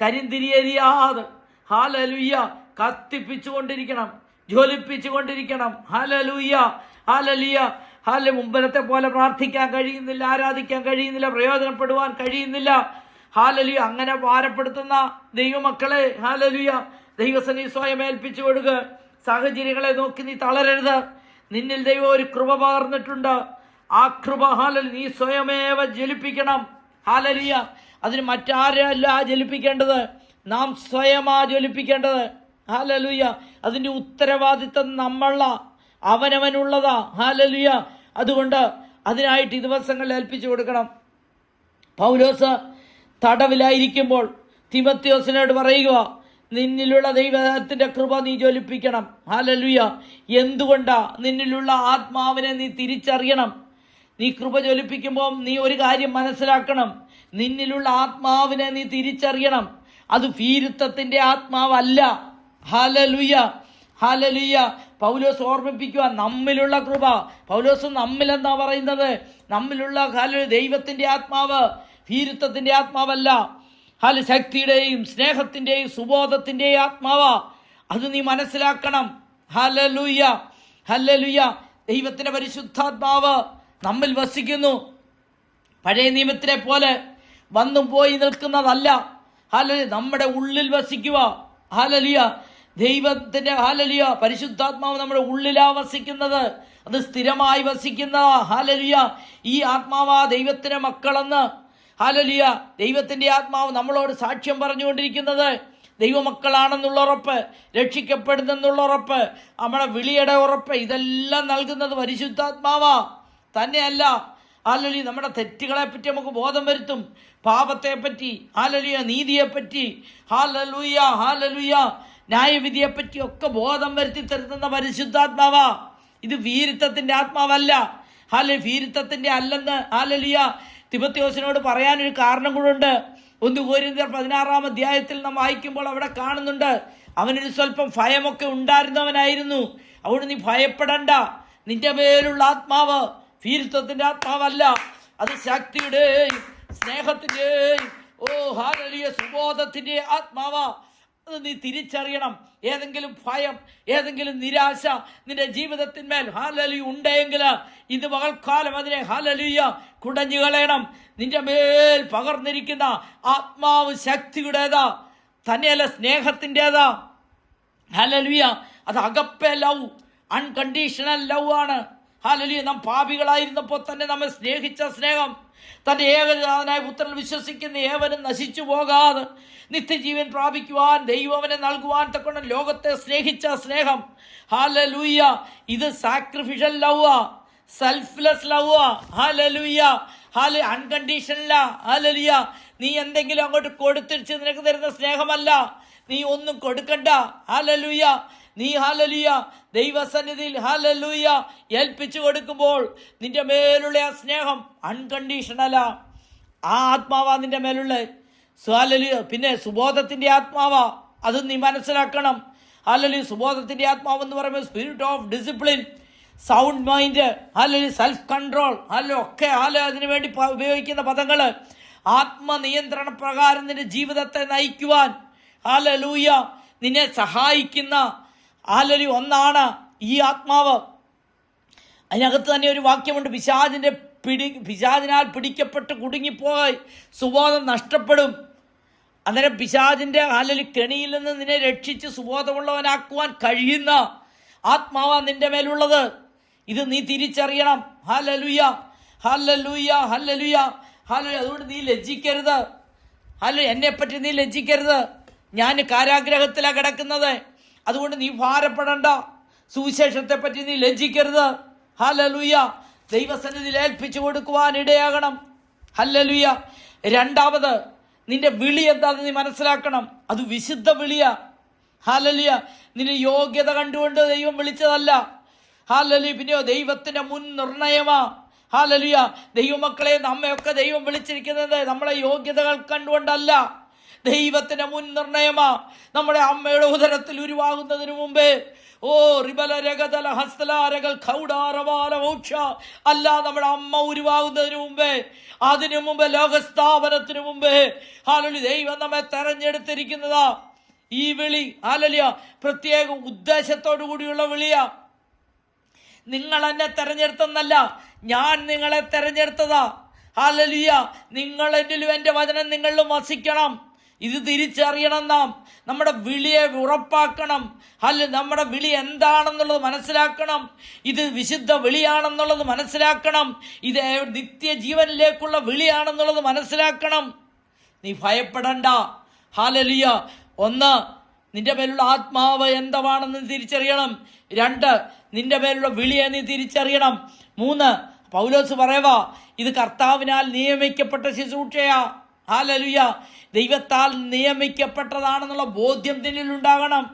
കരിന്തിരിയെരിയാതെ ഹല്ലേലൂയ കത്തിപ്പിച്ചുകൊണ്ടിരിക്കണം, ജ്വലിപ്പിച്ചുകൊണ്ടിരിക്കണം. ഹല്ലേലൂയ, ഹല്ലേലൂയ, മുമ്പലത്തെ പോലെ പ്രാർത്ഥിക്കാൻ കഴിയുന്നില്ല, ആരാധിക്കാൻ കഴിയുന്നില്ല, പ്രയോജനപ്പെടുവാൻ കഴിയുന്നില്ല. ഹല്ലേലൂയ, അങ്ങനെ ഭാരപ്പെടുത്തുന്ന ദൈവമക്കളെ ഹല്ലേലൂയ ദൈവസന്നിധി സ്വയം ഏൽപ്പിച്ചു കൊടുക്കുക. സാഹചര്യങ്ങളെ നോക്കി നീ തളരരുത്. നിന്നിൽ ദൈവം ഒരു കൃപ പകർന്നിട്ടുണ്ട്. ആ കൃപ ഹല്ലേലൂയ നീ സ്വയമേവ ജ്വലിപ്പിക്കണം. ഹല്ലേലൂയ, അതിന് മറ്റാരല്ല ജ്വലിപ്പിക്കേണ്ടത്, നാം സ്വയമാ ജ്വലിപ്പിക്കേണ്ടത്. ഹല്ലേലൂയ, അതിൻ്റെ ഉത്തരവാദിത്തം അവനവനുള്ളതാ. ഹല്ലേലൂയ, അതുകൊണ്ട് അതിനായിട്ട് ഈ ദിവസങ്ങളിൽ ഏൽപ്പിച്ചു കൊടുക്കണം. പൗലോസ് തടവിലായിരിക്കുമ്പോൾ തിമോത്തിയോസിനോട് പറയുക, നിന്നിലുള്ള ദൈവത്തിന്റെ കൃപ നീ ജ്വലിപ്പിക്കണം. ഹല്ലേലൂയ, എന്തുകൊണ്ടാ? നിന്നിലുള്ള ആത്മാവിനെ നീ തിരിച്ചറിയണം. നീ കൃപ ജ്വലിപ്പിക്കുമ്പോൾ നീ ഒരു കാര്യം മനസ്സിലാക്കണം, നിന്നിലുള്ള ആത്മാവിനെ നീ തിരിച്ചറിയണം. അത് ഭീരുത്വത്തിന്റെ ആത്മാവല്ല. Hallelujah, hallelujah. പൗലോസ് ഓർമ്മിപ്പിക്കുക, നമ്മിലുള്ള കൃപ. പൗലോസ് നമ്മിലെന്നാ പറയുന്നത്, നമ്മിലുള്ള ദൈവത്തിന്റെ ആത്മാവ് ഭീരുത്വത്തിന്റെ ആത്മാവല്ല. ശക്തിയുടെയും സ്നേഹത്തിന്റെയും സുബോധത്തിന്റെയും ആത്മാവാ. അത് നീ മനസ്സിലാക്കണം. Hallelujah, hallelujah. ദൈവത്തിന്റെ പരിശുദ്ധാത്മാവ് നമ്മിൽ വസിക്കുന്നു. പഴയ നിയമത്തിനെ പോലെ വന്നും പോയി നിൽക്കുന്നതല്ല. ഹല്ലേലൂയ, നമ്മുടെ ഉള്ളിൽ വസിക്കുക. ഹല്ലേലൂയ, ദൈവത്തിന്റെ ഹല്ലേലൂയ പരിശുദ്ധാത്മാവ് നമ്മുടെ ഉള്ളിലാ വസിക്കുന്നത്. അത് സ്ഥിരമായി വസിക്കുന്നതാ. ഹല്ലേലൂയ, ഈ ആത്മാവാ ദൈവത്തിന്റെ മക്കളെന്ന് ഹല്ലേലൂയ ദൈവത്തിന്റെ ആത്മാവ് നമ്മളോട് സാക്ഷ്യം പറഞ്ഞുകൊണ്ടിരിക്കുന്നത്. ദൈവമക്കളാണെന്നുള്ള ഉറപ്പ്, രക്ഷിക്കപ്പെടുന്നെന്നുള്ള ഉറപ്പ്, നമ്മുടെ വിളിയുടെ ഉറപ്പ്, ഇതെല്ലാം നൽകുന്നത് പരിശുദ്ധാത്മാവാ. തന്നെയല്ല ഹല്ലേലൂയ നമ്മുടെ തെറ്റുകളെ പറ്റി നമുക്ക് ബോധം വരുത്തും, പാപത്തെപ്പറ്റി ഹല്ലേലൂയ നീതിയെപ്പറ്റി ഹല്ലേലൂയ ഹല്ലേലൂയ ന്യായവിധിയെപ്പറ്റി ഒക്കെ ബോധം വരുത്തി തരുന്ന പരിശുദ്ധാത്മാവാ. ഇത് വീരുത്വത്തിന്റെ ആത്മാവല്ല. ഹല്ലേലൂയ, വീരുത്വത്തിന്റെ അല്ലെന്ന് ഹല്ലേലൂയ തിമോഥെയോസിനോട് പറയാനൊരു കാരണം കൂടെ. 1 കൊരിന്ത്യർ 16 അധ്യായത്തിൽ നാം വായിക്കുമ്പോൾ അവിടെ കാണുന്നുണ്ട്, അവനൊരു സ്വല്പം ഭയമൊക്കെ ഉണ്ടായിരുന്നവനായിരുന്നു. അതുകൊണ്ട് നീ ഭയപ്പെടണ്ട. നിന്റെ മേലുള്ള ആത്മാവ് ഭീരുത്വത്തിന്റെ ആത്മാവല്ല, അത് ശക്തിയുടെയും സ്നേഹത്തിന്റെയും ഹല്ലേലൂയ സുബോധത്തിന്റെ ആത്മാവാ. അത് നീ തിരിച്ചറിയണം. ഏതെങ്കിലും ഭയം, ഏതെങ്കിലും നിരാശ നിന്റെ ജീവിതത്തിന്മേൽ ഹല്ലേലൂയ ഉണ്ടെങ്കിൽ ഇന്ന് പകൽക്കാലം അതിനെ ഹല്ലേലൂയ കുടഞ്ഞു കളയണം. നിന്റെ മേൽ പകർന്നിരിക്കുന്ന ആത്മാവ് ശക്തിയുടേതാ, തന്നെയല്ല സ്നേഹത്തിൻ്റെതാ. ഹല്ലേലൂയ. അത് അഗപ്പെ ലവ്, അൺകണ്ടീഷണൽ ലവ് ആണ്. ഹല്ലേലൂയ. നാം പാപികളായിരുന്നപ്പോൾ തന്നെ നമ്മെ സ്നേഹിച്ച സ്നേഹം, തൻ്റെ ഏകജാതനായ പുത്രനിൽ വിശ്വസിക്കുന്ന ഏവനും നശിച്ചു പോകാതെ നിത്യജീവൻ പ്രാപിക്കുവാൻ ദൈവം അവനെ നൽകുവാൻ തക്കൊണ്ട് ലോകത്തെ സ്നേഹിച്ച സ്നേഹം. ഹല്ലേലൂയ. ഇത് സാക്രിഫിഷ്യൽ ലവ്വാ, സെൽഫ്ലെസ് ലവ്വാ. ഹല്ലേലൂയ. അൺകണ്ടീഷണലാ. ഹല്ലേലൂയ. നീ എന്തെങ്കിലും അങ്ങോട്ട് കൊടുത്തിരിച്ച് നിനക്ക് തരുന്ന സ്നേഹമല്ല. നീ ഒന്നും കൊടുക്കണ്ട. ഹല്ലേലൂയ. നീ ഹല്ലേലൂയ ദൈവസന്നിധിയിൽ ഹല്ലേലൂയ ഏൽപ്പിച്ചു കൊടുക്കുമ്പോൾ നിന്റെ മേലുള്ള ആ സ്നേഹം അൺകണ്ടീഷണലാ. ആ ആത്മാവാ നിന്റെ മേലുള്ള. ഹല്ലേലൂയ. പിന്നെ സുബോധത്തിന്റെ ആത്മാവാ, അത് നീ മനസ്സിലാക്കണം. ഹല്ലേലൂയ. സുബോധത്തിന്റെ ആത്മാവെന്ന് പറയുമ്പോൾ spirit of discipline, sound mind, hallelujah self control, hallelujah ഒക്കെ അതിനു വേണ്ടി ഉപയോഗിക്കുന്ന പദങ്ങൾ. ആത്മനിയന്ത്രണ പ്രകാരം നിന്റെ ജീവിതത്തെ നയിക്കുവാൻ ഹല്ലേലൂയ നിന്നെ സഹായിക്കുന്ന ഹല്ലേലൂയ ഒന്നാണ് ഈ ആത്മാവ്. അതിനകത്ത് തന്നെ ഒരു വാക്യമുണ്ട്, പിശാചിനാൽ പിടിക്കപ്പെട്ട് കുടുങ്ങിപ്പോയി സുബോധം നഷ്ടപ്പെടും. അന്നേരം പിശാചിൻ്റെ ഹല്ലേലൂയ കെണിയിൽ നിന്ന് നിന്നെ രക്ഷിച്ച് സുബോധമുള്ളവനാക്കുവാൻ കഴിയുന്ന ആത്മാവാ നിന്റെ മേലുള്ളത്. ഇത് നീ തിരിച്ചറിയണം. ഹല്ലേലൂയ. ഹല്ലേലൂയ. ഹല്ലേലൂയ. ഹല്ലേലൂയ. അതുകൊണ്ട് നീ ലജ്ജിക്കരുത്. ഹല്ലേലൂയ. എന്നെപ്പറ്റി നീ ലജ്ജിക്കരുത്. ഞാൻ കാരാഗ്രഹത്തിലാണ് കിടക്കുന്നത്, അതുകൊണ്ട് നീ ഭാരപ്പെടണ്ട. സുവിശേഷത്തെ പറ്റി നീ ലജ്ജിക്കരുത്. ഹല്ലേലൂയ. ദൈവസന്നിധിയിൽ ഏൽപ്പിച്ചു കൊടുക്കുവാൻ ഇടയാകണം. ഹല്ലേലൂയ. രണ്ടാമത്, നിന്റെ വിളി എന്താണെന്ന് നീ മനസ്സിലാക്കണം. അത് വിശുദ്ധ വിളിയാ. ഹല്ലേലൂയ. നിന്റെ യോഗ്യത കണ്ടുകൊണ്ട് ദൈവം വിളിച്ചതല്ല. ഹല്ലേലൂയ. പിന്നെയോ ദൈവത്തിന്റെ മുൻ നിർണയമാ. ഹല്ലേലൂയ. ദൈവമക്കളെ നമ്മയൊക്കെ ദൈവം വിളിച്ചിരിക്കുന്നത് നമ്മളെ യോഗ്യതകൾ കണ്ടുകൊണ്ടല്ല, ദൈവത്തിന്റെ മുൻ നിർണയമാ. നമ്മുടെ അമ്മയുടെ ഉദരത്തിൽ ഉരുവാകുന്നതിന് മുമ്പേ അല്ല, നമ്മുടെ അമ്മ ഉരുവാകുന്നതിന് മുമ്പേ, അതിനു മുമ്പേ, ലോകസ്ഥാപനത്തിനു മുമ്പേ ഹല്ലേലൂയ ദൈവം നമ്മെ തെരഞ്ഞെടുത്തിരിക്കുന്നതാ. ഈ വിളി ഹല്ലേലൂയ പ്രത്യേക ഉദ്ദേശത്തോടു കൂടിയുള്ള വിളിയാ. നിങ്ങൾ എന്നെ തെരഞ്ഞെടുത്തെന്നല്ല, ഞാൻ നിങ്ങളെ തെരഞ്ഞെടുത്തതാ. ഹല്ലേലൂയ. നിങ്ങൾ എന്നിലും എൻ്റെ വചനം നിങ്ങളിലും വസിക്കണം. ഇത് തിരിച്ചറിയണം. നാം നമ്മുടെ വിളിയെ ഉറപ്പാക്കണം. നമ്മുടെ വിളി എന്താണെന്നുള്ളത് മനസ്സിലാക്കണം. ഇത് വിശുദ്ധ വിളിയാണെന്നുള്ളത് മനസ്സിലാക്കണം. ഇത് നിത്യജീവനിലേക്കുള്ള വിളിയാണെന്നുള്ളത് മനസ്സിലാക്കണം. നീ ഭയപ്പെടണ്ട. ഹല്ലേലൂയ. 1, നിന്റെ മേലുള്ള ആത്മാവ് എന്താണെന്ന് തിരിച്ചറിയണം. 2, നിന്റെ മേലുള്ള വിളിയെ നീ തിരിച്ചറിയണം. 3, പൗലോസ് പറയുവാ, ഇത് കർത്താവിനാൽ നിയമിക്കപ്പെട്ട ശുശ്രൂഷയാ. ഹല്ലേലൂയ. ദൈവത്താൽ നിയമിക്കപ്പെട്ടതാണെന്നുള്ള ബോധ്യം നിന്നിലുണ്ടാകണം.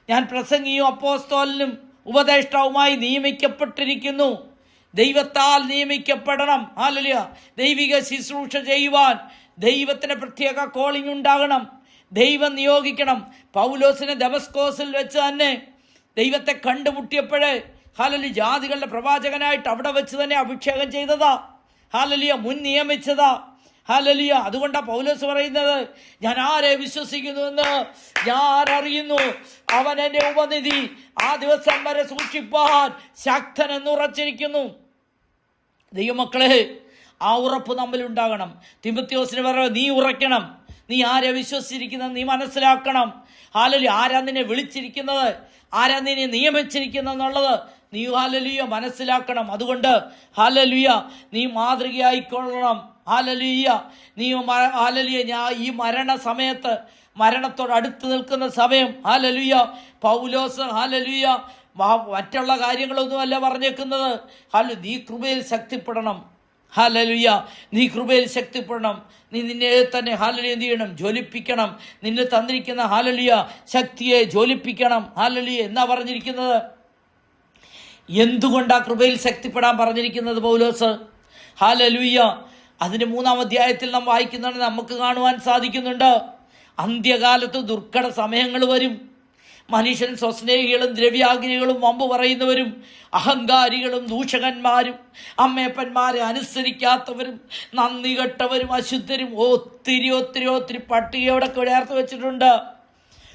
ഞാൻ പ്രസംഗിയും അപ്പോസ്തലനും ഉപദേഷ്ടാവുമായി നിയമിക്കപ്പെട്ടിരിക്കുന്നു. ദൈവത്താൽ നിയമിക്കപ്പെടണം. ഹല്ലേലൂയ. ദൈവിക ശുശ്രൂഷ ചെയ്യുവാൻ ദൈവത്തിന് പ്രത്യേക കോളിംഗ് ഉണ്ടാകണം. ദൈവം നിയോഗിക്കണം. പൗലോസിനെ ദമസ്കോസിൽ വെച്ച് തന്നെ ദൈവത്തെ കണ്ടുമുട്ടിയപ്പോഴേ ഹല്ലേലൂയ ജാതികളുടെ പ്രവാചകനായിട്ട് അവിടെ വെച്ച് തന്നെ അഭിഷേകം ചെയ്തതാ. ഹല്ലേലൂയ. മുൻ നിയമിച്ചതാ. ഹല്ലേലൂയ. അതുകൊണ്ടാണ് പൗലോസ് പറയുന്നത്, ഞാൻ ആരെ വിശ്വസിക്കുന്നുവെന്ന് ഞാൻ അറിയുന്നു, അവൻ എൻ്റെ ഉപനിധി ആ ദിവസം വരെ സൂക്ഷിപ്പാൻ ശക്തനെന്ന് ഉറച്ചിരിക്കുന്നു. ദൈവമക്കളെ, ആ ഉറപ്പ് നമ്മളുണ്ടാകണം. തിമോഥെയോസിന് പറയുക, നീ ഉറയ്ക്കണം. നീ ആരെ വിശ്വസിച്ചിരിക്കുന്നത് നീ മനസ്സിലാക്കണം. ഹല്ലേലൂയ. ആരാ നിന്നെ വിളിച്ചിരിക്കുന്നത്, ആരാ നിന്നെ നിയമിച്ചിരിക്കുന്നെന്നുള്ളത് നീ ഹല്ലേലൂയ മനസ്സിലാക്കണം. അതുകൊണ്ട് ഹല്ലേലൂയ നീ മാതൃകയായിക്കൊള്ളണം. ഹല്ലേലൂയ. നീ ഹല്ലേലൂയ ഞാൻ ഈ മരണസമയത്ത്, മരണത്തോട് അടുത്ത് നിൽക്കുന്ന സമയം, ഹല്ലേലൂയ പൗലോസ് ഹല്ലേലൂയ മറ്റുള്ള കാര്യങ്ങളൊന്നുമല്ല പറഞ്ഞേക്കുന്നത്. നീ കൃപയിൽ ശക്തിപ്പെടണം. ഹല്ലേലൂയ. നീ കൃപയിൽ ശക്തിപ്പെടണം. നീ നിന്നെ തന്നെ ഹല്ലേലൂയ എന്ത് ചെയ്യണം? ജ്വലിപ്പിക്കണം. നിന്നെ തന്നിരിക്കുന്ന ഹല്ലേലൂയ ശക്തിയെ ജ്വലിപ്പിക്കണം. ഹല്ലേലൂയ എന്നാ പറഞ്ഞിരിക്കുന്നത്? എന്തുകൊണ്ടാ കൃപയിൽ ശക്തിപ്പെടാൻ പറഞ്ഞിരിക്കുന്നത് പൗലോസ്? ഹല്ലേലൂയ. അതിന് 3-ാം അധ്യായത്തിൽ നാം വായിക്കുന്നതാണ്, നമുക്ക് കാണുവാൻ സാധിക്കുന്നുണ്ട്. അന്ത്യകാലത്ത് ദുർഘട സമയങ്ങൾ വരും. മനുഷ്യൻ സ്വസ്നേഹികളും ദ്രവ്യാഗ്നികളും വമ്പ് പറയുന്നവരും അഹങ്കാരികളും ദൂഷകന്മാരും അമ്മയപ്പന്മാരെ അനുസരിക്കാത്തവരും നന്ദി കെട്ടവരും അശുദ്ധരും ഒത്തിരി ഒത്തിരി ഒത്തിരി പട്ടികയോടെ ചേർത്ത് വെച്ചിട്ടുണ്ട്.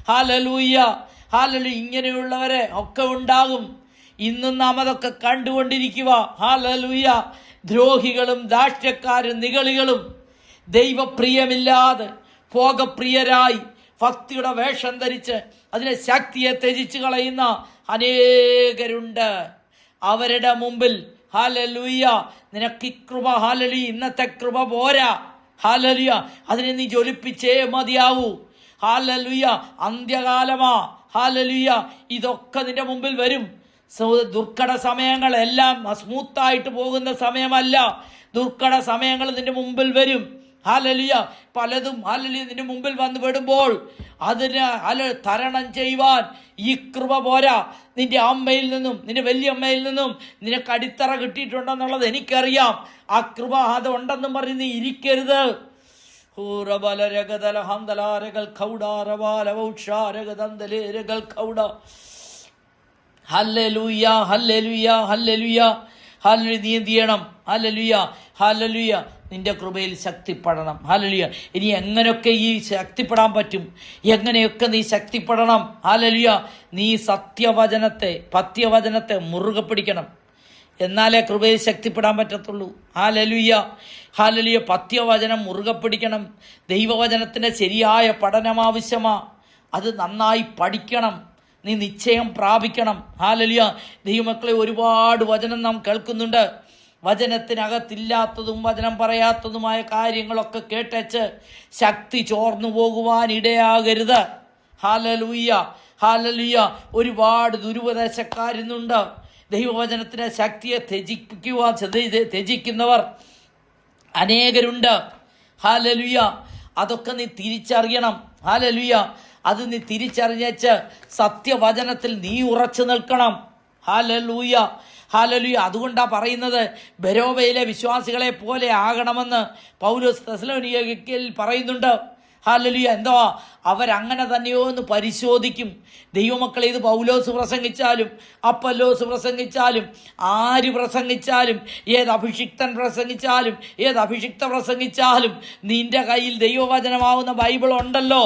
Hallelujah, hallelujah. ഇങ്ങനെയുള്ളവരെ ഒക്കെ ഉണ്ടാകും. ഇന്നും നാം അതൊക്കെ കണ്ടുകൊണ്ടിരിക്കുക. ഹല്ലേലൂയ. ദ്രോഹികളും ദാഷ്ട്യക്കാരും നിഗളികളും ദൈവപ്രിയമില്ലാതെ ഭോഗപ്രിയരായി ഭക്തിയുടെ വേഷം ധരിച്ച് അതിനെ ശക്തിയെ ത്യജിച്ച് കളയുന്ന അനേകരുണ്ട്. അവരുടെ മുമ്പിൽ ഹല്ലേലൂയ, നിനക്ക് കൃപ, ഹല്ലേലൂയ, ഇന്നത്തെ കൃപ പോരാ, ഹല്ലേലൂയ, അതിനെ നീ ജ്വലിപ്പിച്ചേ മതിയാവൂ, ഹല്ലേലൂയ, അന്ത്യകാലമാ, ഹല്ലേലൂയ, ഇതൊക്കെ നിന്റെ മുമ്പിൽ വരും. ദുർഘട സമയങ്ങളെല്ലാം സ്മൂത്തായിട്ട് പോകുന്ന സമയമല്ല. ദുർഘട സമയങ്ങൾ നിന്റെ മുമ്പിൽ വരും. ഹല്ലേലൂയ. പലതും ഹല്ലേലൂയ നിന്റെ മുമ്പിൽ വന്ന് പെടുമ്പോൾ അതിന് തരണം ചെയ്യുവാൻ ഈ കൃപ പോരാ. നിന്റെ അമ്മയിൽ നിന്നും നിന്റെ വലിയമ്മയിൽ നിന്നും നിനക്ക് അടിത്തറ കിട്ടിയിട്ടുണ്ടെന്നുള്ളത് എനിക്കറിയാം. ആ കൃപ അത് ഉണ്ടെന്നും പറഞ്ഞ് നീ ഇരിക്കരുത്. Hallelujah, hallelujah, hallelujah, hallelujah. നീ എന്ത് ചെയ്യണം? ഹല്ലേലൂയ, ഹല്ലേലൂയ, നിന്റെ കൃപയിൽ ശക്തിപ്പെടണം. ഹല്ലേലൂയ. ഇനി എങ്ങനെയൊക്കെ ഈ ശക്തിപ്പെടാൻ പറ്റും? എങ്ങനെയൊക്കെ നീ ശക്തിപ്പെടണം? ഹല്ലേലൂയ. നീ പത്യവചനത്തെ മുറുകെ പിടിക്കണം. എന്നാലേ കൃപയിൽ ശക്തിപ്പെടാൻ പറ്റത്തുള്ളൂ. Hallelujah, hallelujah. പത്യവചനം മുറുകെ പിടിക്കണം. ദൈവവചനത്തിൻ്റെ ശരിയായ പഠനം ആവശ്യമാണ്. അത് നന്നായി പഠിക്കണം. നീ നിശ്ചയം പ്രാപിക്കണം. ഹല്ലേലൂയ. ദൈവമക്കളെ, ഒരുപാട് വചനം നാം കേൾക്കുന്നുണ്ട്. വചനത്തിനകത്തില്ലാത്തതും വചനം പറയാത്തതുമായ കാര്യങ്ങളൊക്കെ കേട്ടേച്ച് ശക്തി ചോർന്നു പോകുവാൻ ഇടയാകരുത്. Hallelujah, hallelujah. ഒരുപാട് ദുരുപദേശക്കാരുന്നുണ്ട്. ദൈവവചനത്തിൻ്റെ ശക്തിയെ ത്യജിക്കുന്നവർ അനേകരുണ്ട്. ഹല്ലേലൂയ. അതൊക്കെ നീ തിരിച്ചറിയണം. ഹല്ലേലൂയ. അത് നീ തിരിച്ചറിഞ്ഞേച്ച് സത്യവചനത്തിൽ നീ ഉറച്ചു നിൽക്കണം. Hallelujah, hallelujah. അതുകൊണ്ടാണ് പറയുന്നത്, ബെരോവയിലെ വിശ്വാസികളെ പോലെ ആകണമെന്ന് പൗലോസ് തെസ്സലോനിക്കയിൽ പറയുന്നുണ്ട്. ഹല്ലേലൂയ. എന്തോ അവരങ്ങനെ തന്നെയോ എന്ന് പരിശോധിക്കും. ദൈവമക്കളെ, ഇത് പൗലോസ് പ്രസംഗിച്ചാലും അപ്പല്ലോസ് പ്രസംഗിച്ചാലും ആര് പ്രസംഗിച്ചാലും ഏത് അഭിഷിക്തൻ പ്രസംഗിച്ചാലും ഏത് അഭിഷിക്ത പ്രസംഗിച്ചാലും നിന്റെ കയ്യിൽ ദൈവവചനമാവുന്ന ബൈബിൾ ഉണ്ടല്ലോ.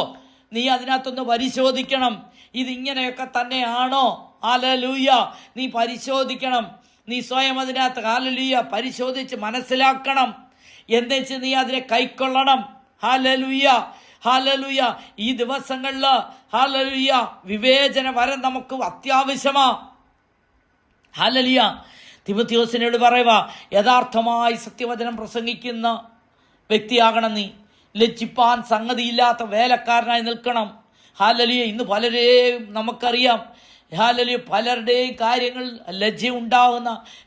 നീ അതിനകത്തൊന്ന് പരിശോധിക്കണം. ഇതിങ്ങനെയൊക്കെ തന്നെയാണോ? ഹല്ലേലൂയ. നീ പരിശോധിക്കണം. നീ സ്വയം അതിനകത്ത് ഹല്ലേലൂയ പരിശോധിച്ച് മനസ്സിലാക്കണം. എന്നുവെച്ച് നീ അതിനെ കൈക്കൊള്ളണം. Hallelujah, hallelujah. ഈ ദിവസങ്ങളിൽ ഹല്ലേലൂയ വിവേചന വരം നമുക്ക് അത്യാവശ്യമാണ്. ഹല്ലേലൂയ. തിമോഥെയോസിനോട് പറയുക, യഥാർത്ഥമായി സത്യവചനം പ്രസംഗിക്കുന്ന വ്യക്തിയാകണം നീ. ലജ്ജിപ്പാൻ സംഗതിയില്ലാത്ത വേലക്കാരനായി നിൽക്കണം. ഹല്ലേലൂയ. ഇന്ന് പലരെയും നമുക്കറിയാം. ഹല്ലേലൂയ. പലരുടെയും കാര്യങ്ങൾ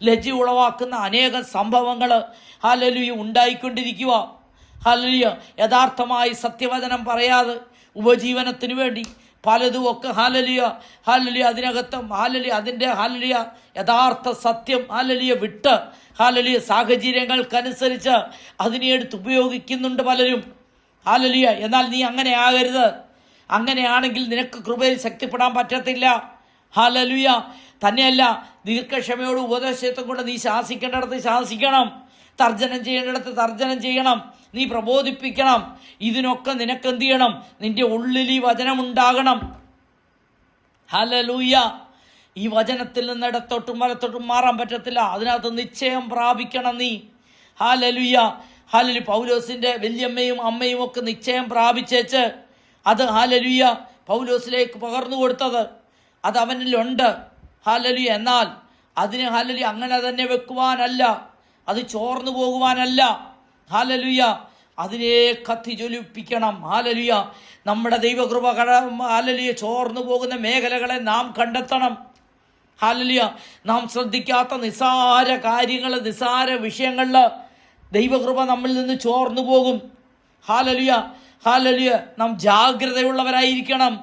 ലജ്ജ ഉളവാക്കുന്ന അനേകം സംഭവങ്ങൾ ഹല്ലേലൂയ ഉണ്ടായിക്കൊണ്ടിരിക്കുക. ഹല്ലേലൂയ. യഥാർത്ഥമായി സത്യവചനം പറയാതെ ഉപജീവനത്തിന് വേണ്ടി പലതും ഒക്കെ ഹല്ലേലൂയ, ഹല്ലേലൂയ അതിനകത്തും ഹല്ലേലൂയ അതിൻ്റെ ഹല്ലേലൂയ യഥാർത്ഥ സത്യം ഹല്ലേലൂയ വിട്ട് ഹല്ലേലൂയ സാഹചര്യങ്ങൾക്കനുസരിച്ച് അതിനെ എടുത്ത് ഉപയോഗിക്കുന്നുണ്ട് പലരും. ഹല്ലേലൂയ. എന്നാൽ നീ അങ്ങനെ ആകരുത്. അങ്ങനെയാണെങ്കിൽ നിനക്ക് കൃപയിൽ ശക്തിപ്പെടാൻ പറ്റത്തില്ല. ഹല്ലേലൂയ. തന്നെയല്ല, ദീർഘക്ഷമയോട് ഉപദേശത്തെ കൊണ്ട് നീ ശാസിക്കേണ്ടിടത്ത് ശാസിക്കണം, തർജ്ജനം ചെയ്യേണ്ടിടത്ത് തർജ്ജനം ചെയ്യണം, നീ പ്രബോധിപ്പിക്കണം. ഇതിനൊക്കെ നിനക്ക് എന്ത് ചെയ്യണം? നിന്റെ ഉള്ളിൽ ഈ വചനം ഉണ്ടാകണം. ഹല്ലേലൂയ. ഈ വചനത്തിൽ നിന്ന് ഇടത്തോട്ടും വലത്തോട്ടും മാറാൻ പറ്റത്തില്ല. അതിനകത്ത് നിശ്ചയം പ്രാപിക്കണം നീ. Hallelujah, hallelujah. പൗലോസിൻ്റെ വലിയമ്മയും അമ്മയും ഒക്കെ നിശ്ചയം പ്രാപിച്ചേച്ച് അത് ഹല്ലേലൂയ പൗലോസിലേക്ക് പകർന്നു കൊടുത്തത് അത് അവനിലുണ്ട്. ഹല്ലേലൂയ. എന്നാൽ അതിന് ഹല്ലേലൂയ അങ്ങനെ തന്നെ വെക്കുവാനല്ല, അത് ചോർന്നു പോകുവാനല്ല. ഹല്ലേലൂയ. അതിനെ കത്തി ജ്വലിപ്പിക്കണം. ഹല്ലേലൂയ. നമ്മുടെ ദൈവകൃപ ഹല്ലേലൂയ ചോർന്നു പോകുന്ന മേഖലകളെ നാം കണ്ടെത്തണം. ഹല്ലേലൂയ. നാം ശ്രദ്ധിക്കാത്ത നിസാര കാര്യങ്ങൾ, നിസാര വിഷയങ്ങളിൽ ദൈവകൃപ നമ്മിൽ നിന്ന് ചോർന്നു പോകും. Hallelujah, hallelujah. നാം ജാഗ്രതയുള്ളവരായിരിക്കണം.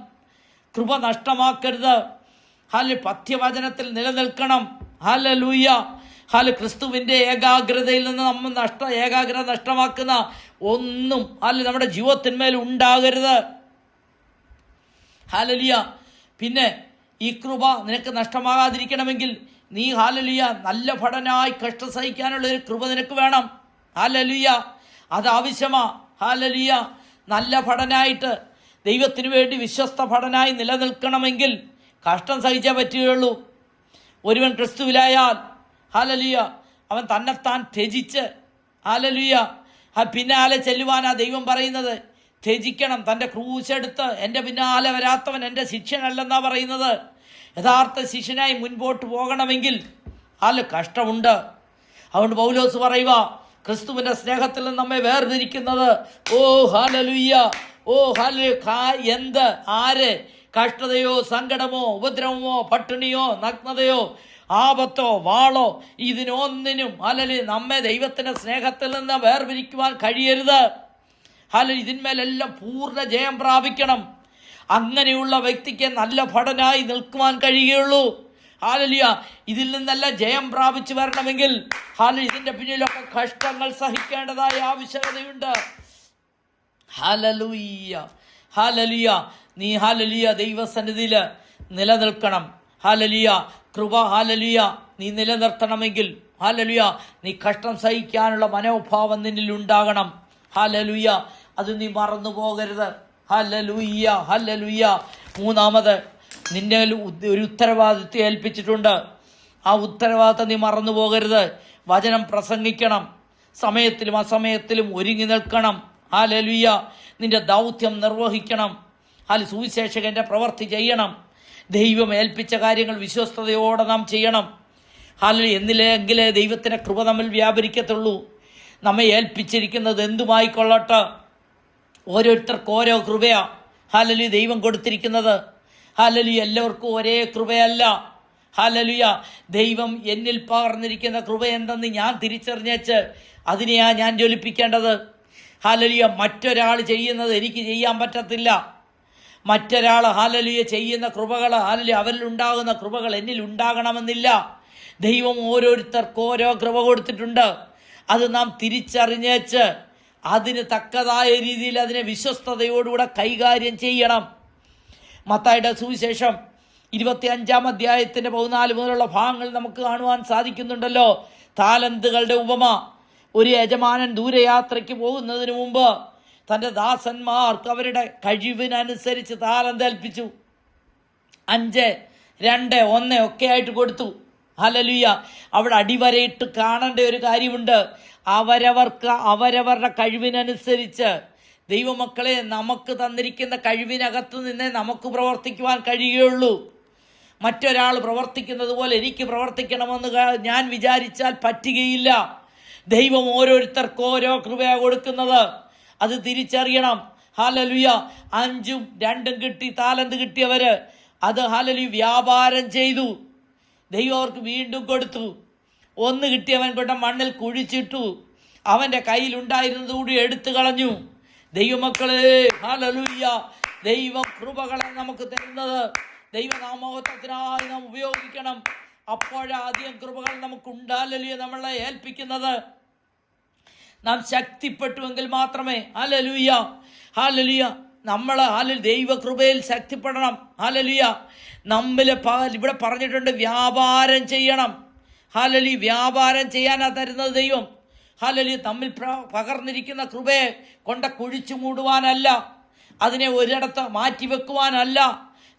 കൃപ നഷ്ടമാക്കരുത്. ഹല്ലേലൂയ. പഥ്യവചനത്തിൽ നിലനിൽക്കണം. ഹല്ലേലൂയ, ക്രിസ്തുവിൻ്റെ ഏകാഗ്രതയിൽ നിന്ന് നമ്മൾ ഏകാഗ്രത നഷ്ടമാക്കുന്ന ഒന്നും നമ്മുടെ ജീവിതത്തിന്മേൽ ഉണ്ടാകരുത്. ഹല്ലേലൂയ. പിന്നെ ഈ കൃപ നിനക്ക് നഷ്ടമാകാതിരിക്കണമെങ്കിൽ നീ നല്ല ഭടനായി കഷ്ടം സഹിക്കാനുള്ള ഒരു കൃപ നിനക്ക് വേണം. ഹല്ലേലൂയ. അത് ആവശ്യമാ. ഹല്ലേലൂയ. നല്ല ഭടനായിട്ട് ദൈവത്തിനു വേണ്ടി വിശ്വസ്ത ഭടനായി നിലനിൽക്കണമെങ്കിൽ കഷ്ടം സഹിച്ചേ പറ്റുകയുള്ളൂ. ഒരുവൻ ക്രിസ്തുവിലായാൽ ഹല്ലേലൂയ അവൻ തന്നെത്താൻ ത്യജിച്ച് ഹല്ലേലൂയ പിന്നാലെ ചെല്ലുവാനാ ദൈവം പറയുന്നത്. ത്യജിക്കണം, തൻ്റെ ക്രൂശെടുത്ത് എൻ്റെ പിന്നാലെ വരാത്തവൻ എൻ്റെ ശിഷ്യനല്ലെന്നാ പറയുന്നത്. യഥാർത്ഥ ശിഷ്യനായി മുൻപോട്ട് പോകണമെങ്കിൽ കഷ്ടമുണ്ട്. അതുകൊണ്ട് പൗലോസ് പറയുക, ക്രിസ്തുവിൻ്റെ സ്നേഹത്തിൽ നിന്ന് നമ്മെ വേർതിരിക്കുന്നത് ഹല്ലേലൂയ എന്ത് ആര് കഷ്ടതയോ സങ്കടമോ ഉപദ്രവമോ പട്ടിണിയോ നഗ്നതയോ ആപത്തോ വാളോ ഇതിനൊന്നിനും നമ്മെ ദൈവത്തിൻ്റെ സ്നേഹത്തിൽ നിന്ന് വേർതിരിക്കുവാൻ കഴിയരുത്. ഇതിന്മേലെല്ലാം പൂർണ്ണ ജയം പ്രാപിക്കണം. അങ്ങനെയുള്ള വ്യക്തിക്ക് നല്ല ഭടനായി നിൽക്കുവാൻ കഴിയുകയുള്ളൂ. ഹല്ലേലൂയ. ഇതിൽ നിന്നെല്ലാം ജയം പ്രാപിച്ചു വരണമെങ്കിൽ ഇതിൻ്റെ പിന്നിലൊക്കെ കഷ്ടങ്ങൾ സഹിക്കേണ്ടതായ ആവശ്യകതയുണ്ട്. ഹല്ലേലൂയ. ഹല്ലേലൂയ. നീ ഹല്ലേലൂയ ദൈവസന്നിധിയിൽ നിലനിൽക്കണം. ഹല്ലേലൂയ. കൃപ ഹല്ലേലൂയ നീ നിലനിർത്തണമെങ്കിൽ ഹല്ലേലൂയ നീ കഷ്ടം സഹിക്കാനുള്ള മനോഭാവം നിന്നിൽ ഉണ്ടാകണം. ഹല്ലേലൂയ. അത് നീ മറന്നു പോകരുത്. ഹല്ലേലൂയ. ഹല്ലേലൂയ. മൂന്നാമത്, നിന്നെ ഒരു ഉത്തരവാദിത്വം ഏൽപ്പിച്ചിട്ടുണ്ട്. ആ ഉത്തരവാദിത്വം നീ മറന്നു പോകരുത്. വചനം പ്രസംഗിക്കണം, സമയത്തിലും അസമയത്തിലും ഒരുങ്ങി നിൽക്കണം. ഹല്ലേലൂയ. നിന്റെ ദൗത്യം നിർവഹിക്കണം. സുവിശേഷകന്റെ പ്രവൃത്തി ചെയ്യണം. ദൈവം ഏൽപ്പിച്ച കാര്യങ്ങൾ വിശ്വസ്തയോടെ നാം ചെയ്യണം. എങ്കിലേ ദൈവത്തിൻ്റെ കൃപ നമ്മിൽ വ്യാപരിക്കത്തുള്ളൂ. നമ്മെ ഏൽപ്പിച്ചിരിക്കുന്നത് എന്തുമായിക്കൊള്ളട്ടെ, ഓരോരുത്തർക്കും ഓരോ കൃപയാ ദൈവം കൊടുത്തിരിക്കുന്നത്. എല്ലാവർക്കും ഒരേ കൃപയല്ല. ദൈവം എന്നിൽ പകർന്നിരിക്കുന്ന കൃപ എന്തെന്ന് ഞാൻ തിരിച്ചറിഞ്ഞേച്ച് അതിനെയാ ഞാൻ ജ്വലിപ്പിക്കേണ്ടത്. മറ്റൊരാൾ ചെയ്യുന്നത് എനിക്ക് ചെയ്യാൻ പറ്റത്തില്ല. മറ്റൊരാൾ ചെയ്യുന്ന കൃപകൾ അവരിലുണ്ടാകുന്ന കൃപകൾ എന്നിൽ ഉണ്ടാകണമെന്നില്ല. ദൈവം ഓരോരുത്തർക്കും ഓരോ കൃപ കൊടുത്തിട്ടുണ്ട്. അത് നാം തിരിച്ചറിഞ്ഞേച്ച് അതിന് തക്കതായ രീതിയിൽ അതിനെ വിശ്വസ്തയോടുകൂടെ കൈകാര്യം ചെയ്യണം. മത്തായിയുടെ സുവിശേഷം 25-ാം അധ്യായത്തിൻ്റെ 14 മുതലുള്ള ഭാഗങ്ങൾ നമുക്ക് കാണുവാൻ സാധിക്കുന്നുണ്ടല്ലോ. താലന്തുകളുടെ ഉപമ. ഒരു യജമാനൻ ദൂരയാത്രയ്ക്ക് പോകുന്നതിന് മുമ്പ് തൻ്റെ ദാസന്മാർക്ക് അവരുടെ കഴിവിനനുസരിച്ച് താലന്ത് ഏൽപ്പിച്ചു. 5, 2, 1 ഒക്കെ ആയിട്ട് കൊടുത്തു. ഹല്ലേലൂയ. അവിടെ അടിവരയിട്ട് കാണേണ്ട ഒരു കാര്യമുണ്ട്. അവരവർക്ക് അവരവരുടെ കഴിവിനനുസരിച്ച് ദൈവമക്കളെ നമുക്ക് തന്നിരിക്കുന്ന കഴിവിനകത്ത് നിന്നേ നമുക്ക് പ്രവർത്തിക്കുവാൻ കഴിയുകയുള്ളൂ. മറ്റൊരാൾ പ്രവർത്തിക്കുന്നത് പോലെ എനിക്ക് പ്രവർത്തിക്കണമെന്ന് ഞാൻ വിചാരിച്ചാൽ പറ്റുകയില്ല. ദൈവം ഓരോരുത്തർക്കും ഓരോ കൃപയാണ് കൊടുക്കുന്നത്. അത് തിരിച്ചറിയണം. ഹല്ലേലൂയ. 5ഉം 2ഉം കിട്ടി താലന്ത് കിട്ടിയവര് അത് ഹല്ലേലൂയ വ്യാപാരം ചെയ്തു. ദൈവം അവർക്ക് വീണ്ടും കൊടുത്തു. 1 കിട്ടിയവൻ കൊണ്ട് മണ്ണിൽ കുഴിച്ചിട്ടു. അവൻ്റെ കയ്യിലുണ്ടായിരുന്നത് കൂടി എടുത്തു കളഞ്ഞു. ദൈവമക്കളെ ഹല്ലേലൂയ. ദൈവം കൃപകളെ നമുക്ക് തരുന്നത് ദൈവനാമോഹത്വത്തിനായി നാം ഉപയോഗിക്കണം. അപ്പോഴാദ്യം കൃപകൾ നമുക്കുണ്ടാലല്ലേ നമ്മളെ ഏൽപ്പിക്കുന്നത്. നാം ശക്തിപ്പെട്ടുവെങ്കിൽ മാത്രമേ ഹല്ലേലൂയ ഹല്ലേലൂയ നമ്മൾ ദൈവകൃപയിൽ ശക്തിപ്പെടണം. ഹല്ലേലൂയ. ഇവിടെ പറഞ്ഞിട്ടുണ്ട് വ്യാപാരം ചെയ്യണം. ഹല്ലേലൂയ. വ്യാപാരം ചെയ്യാനാ തരുന്നത് ദൈവം. ഹല്ലേലൂയ. തമ്മിൽ പകർന്നിരിക്കുന്ന കൃപയെ കൊണ്ട് കുഴിച്ചു മൂടുവാനല്ല, അതിനെ ഒരിടത്ത് മാറ്റിവെക്കുവാനല്ല.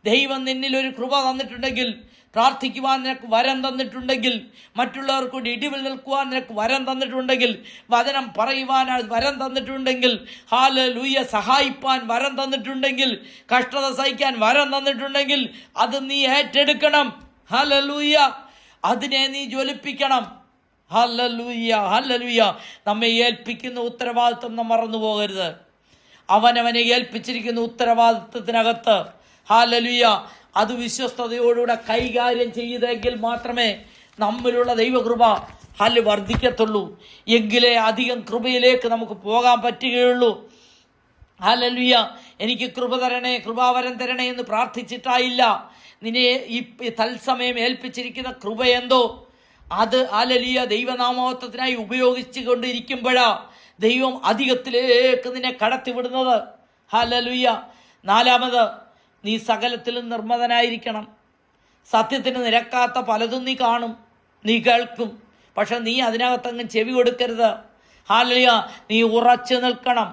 ദൈവം നിന്നിലൊരു കൃപ തന്നിട്ടുണ്ടെങ്കിൽ, പ്രാർത്ഥിക്കുവാൻ നിനക്ക് വരം തന്നിട്ടുണ്ടെങ്കിൽ, മറ്റുള്ളവർക്ക് കൂടി ഇടിവിൽ നിൽക്കുവാൻ നിനക്ക് വരം തന്നിട്ടുണ്ടെങ്കിൽ, വചനം പറയുവാൻ വരം തന്നിട്ടുണ്ടെങ്കിൽ, ഹല്ലേലൂയ സഹായിപ്പാൻ വരം തന്നിട്ടുണ്ടെങ്കിൽ, കഷ്ടത സഹിക്കാൻ വരം തന്നിട്ടുണ്ടെങ്കിൽ അത് നീ ഏറ്റെടുക്കണം. ഹല്ലേലൂയ. അതിനെ നീ ജ്വലിപ്പിക്കണം. Hallelujah hallelujah. നമ്മെ ഏൽപ്പിക്കുന്ന ഉത്തരവാദിത്വം നാം മറന്നു പോകരുത്. അവനവനെ ഏൽപ്പിച്ചിരിക്കുന്ന ഉത്തരവാദിത്വത്തിനകത്ത് ഹല്ലേലൂയ അത് വിശ്വസ്തയോടുകൂടെ കൈകാര്യം ചെയ്തെങ്കിൽ മാത്രമേ നമ്മിലുള്ള ദൈവകൃപ വർദ്ധിക്കത്തുള്ളൂ. എങ്കിലേ അധികം കൃപയിലേക്ക് നമുക്ക് പോകാൻ പറ്റുകയുള്ളൂ. ഹല്ലേലൂയ. എനിക്ക് കൃപ തരണേ, കൃപാവരം തരണേ എന്ന് പ്രാർത്ഥിച്ചിട്ടായില്ല. നിന്നെ ഈ തത്സമയം ഏൽപ്പിച്ചിരിക്കുന്ന കൃപ എന്തോ അത് ഹല്ലേലൂയ ദൈവനാമത്വത്തിനായി ഉപയോഗിച്ചു കൊണ്ടിരിക്കുമ്പോഴാ ദൈവം അധികത്തിലേക്ക് നിന്നെ കടത്തിവിടുന്നത്. ഹല്ലേലൂയ. നാലാമത്, നീ സകലത്തിലും നിർമ്മതനായിരിക്കണം. സത്യത്തിന് നിരക്കാത്ത പലതും നീ കാണും, നീ കേൾക്കും, പക്ഷെ നീ അതിനകത്തങ്ങ് ചെവി കൊടുക്കരുത്. ഹല്ലേലൂയ. നീ ഉറച്ചു നിൽക്കണം.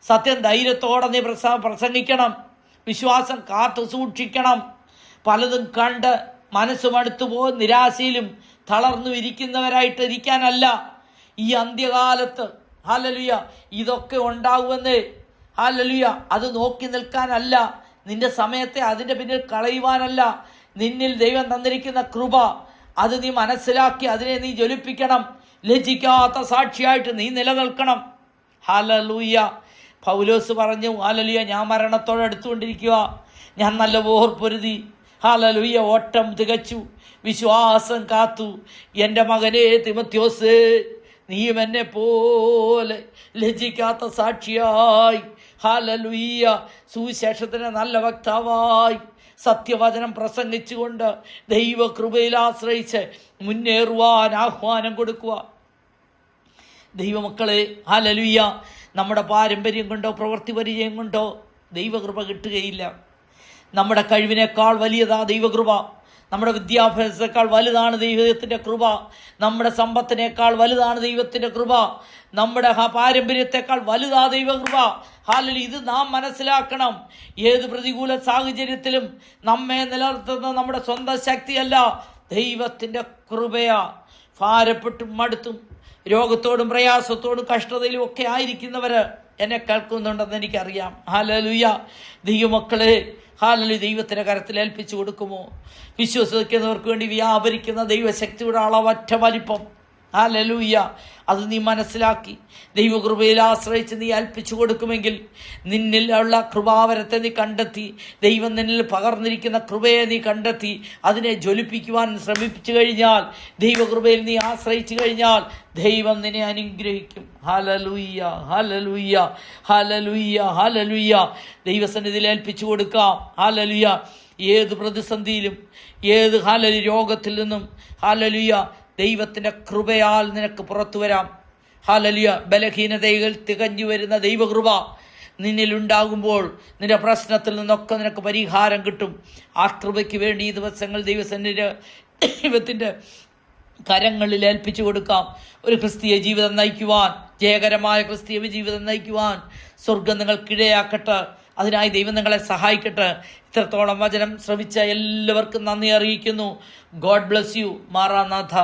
സത്യം ധൈര്യത്തോടെ നീ പ്രസംഗിക്കണം. വിശ്വാസം കാത്തു സൂക്ഷിക്കണം. പലതും കണ്ട് മനസ്സ് മടുത്തുപോയി നിരാശയിലും തളർന്നു ഇരിക്കുന്നവരായിട്ട് ഇരിക്കാനല്ല. ഈ അന്ത്യകാലത്ത് ഹല്ലേലൂയ ഇതൊക്കെ ഉണ്ടാകുമെന്ന് ഹല്ലേലൂയ അത് നോക്കി നിൽക്കാനല്ല, നിന്റെ സമയത്തെ അതിൻ്റെ പിന്നിൽ കളയുവാനല്ല. നിന്നിൽ ദൈവം തന്നിരിക്കുന്ന കൃപ അത് നീ മനസ്സിലാക്കി അതിനെ നീ ജ്വലിപ്പിക്കണം. ലജ്ജിക്കാത്ത സാക്ഷിയായിട്ട് നീ നിലനിൽക്കണം. ഹല്ലേലൂയ. പൗലോസ് പറഞ്ഞു, ഹല്ലേലൂയ ഞാൻ മരണത്തോടെ അടുത്തുകൊണ്ടിരിക്കുക, ഞാൻ നല്ല പൊരുതി ഹല്ലേലൂയ ഓട്ടം തികച്ചു, വിശ്വാസം കാത്തു. എൻ്റെ മകനെ തിമോഥെയോസേ, നീയും എന്നെ പോലെ ലജ്ജിക്കാത്ത സാക്ഷിയായി ഹല്ലേലൂയ സുവിശേഷത്തിന് നല്ല വക്താവായി സത്യവചനം പ്രസംഗിച്ചുകൊണ്ട് ദൈവകൃപയിൽ ആശ്രയിച്ച് മുന്നേറുവാൻ ആഹ്വാനം കൊടുക്കുക. ദൈവമക്കളെ ഹല്ലേലൂയ നമ്മുടെ പാരമ്പര്യം കൊണ്ടോ പ്രവൃത്തി പരിചയം കൊണ്ടോ ദൈവകൃപ കിട്ടുകയില്ല. നമ്മുടെ കഴിവിനേക്കാൾ വലിയതാ ദൈവകൃപ. നമ്മുടെ വിദ്യാഭ്യാസത്തെക്കാൾ വലുതാണ് ദൈവത്തിൻ്റെ കൃപ. നമ്മുടെ സമ്പത്തിനേക്കാൾ വലുതാണ് ദൈവത്തിൻ്റെ കൃപ. നമ്മുടെ പാരമ്പര്യത്തെക്കാൾ വലുതാ ദൈവകൃപ. ഹല്ലേലൂയ. ഇത് നാം മനസ്സിലാക്കണം. ഏത് പ്രതികൂല സാഹചര്യത്തിലും നമ്മെ നിലനിർത്തുന്ന നമ്മുടെ സ്വന്തം ശക്തിയല്ല, ദൈവത്തിൻ്റെ കൃപയാ. ഭാരപ്പെട്ടും മടുത്തും രോഗത്തോടും പ്രയാസത്തോടും കഷ്ടതയിലും ഒക്കെ ആയിരിക്കുന്നവർ എന്നെ കേൾക്കുന്നുണ്ടെന്ന് എനിക്കറിയാം. ഹല്ലേലൂയ. ദൈവമക്കളെ ഹല്ലേലൂയ ദൈവത്തിൻ്റെ കരത്തിൽ ഏൽപ്പിച്ചു കൊടുക്കുമോ? വിശ്വസിക്കുന്നവർക്ക് വേണ്ടി വ്യാപരിക്കുന്ന ദൈവശക്തിയുടെ അളവറ്റ വലിപ്പം. ഹല്ലേലൂയ. അത് നീ മനസ്സിലാക്കി ദൈവകൃപയിൽ ആശ്രയിച്ച് നീ ഏൽപ്പിച്ചു കൊടുക്കുമെങ്കിൽ നിന്നിലുള്ള കൃപാവരത്തെ നീ കണ്ടെത്തി, ദൈവം നിന്നിൽ പകർന്നിരിക്കുന്ന കൃപയെ നീ കണ്ടെത്തി അതിനെ ജ്വലിപ്പിക്കുവാൻ ശ്രമിച്ചു കഴിഞ്ഞാൽ, ദൈവകൃപയിൽ നീ ആശ്രയിച്ചു കഴിഞ്ഞാൽ ദൈവം നിന്നെ അനുഗ്രഹിക്കും. ഹല്ലേലൂയ. ഹല്ലേലൂയ. ഹല്ലേലൂയ. ഹല്ലേലൂയ. ദൈവസന്നിധിയിൽ ഏൽപ്പിച്ചു കൊടുക്കാം. ഹല്ലേലൂയ. ഏത് പ്രതിസന്ധിയിലും ഏത് ഹല്ലേലൂയ രോഗത്തിൽ നിന്നും ഹല്ലേലൂയ ദൈവത്തിൻ്റെ കൃപയാൽ നിനക്ക് പുറത്തു വരാം. ഹല്ലേലൂയ. ബലഹീനതകൾ തികഞ്ഞു വരുന്ന ദൈവകൃപ നിന്നിലുണ്ടാകുമ്പോൾ നിന്റെ പ്രശ്നത്തിൽ നിന്നൊക്കെ നിനക്ക് പരിഹാരം കിട്ടും. ആ കൃപയ്ക്ക് വേണ്ടി ഈ ദിവസങ്ങൾ ദൈവത്തിൻ്റെ കരങ്ങളിൽ ഏൽപ്പിച്ചു കൊടുക്കാം. ഒരു ക്രിസ്തീയ ജീവിതം നയിക്കുവാൻ, ജയകരമായ ക്രിസ്തീയ ജീവിതം നയിക്കുവാൻ സ്വർഗം നിങ്ങൾക്കിടയാക്കട്ടെ. അതിനായി ദൈവം നിങ്ങളെ സഹായിക്കട്ടെ. ഇത്രത്തോളം വചനം ശ്രവിച്ച എല്ലാവർക്കും നന്ദി അറിയിക്കുന്നു. God bless you. മാറാനാഥ.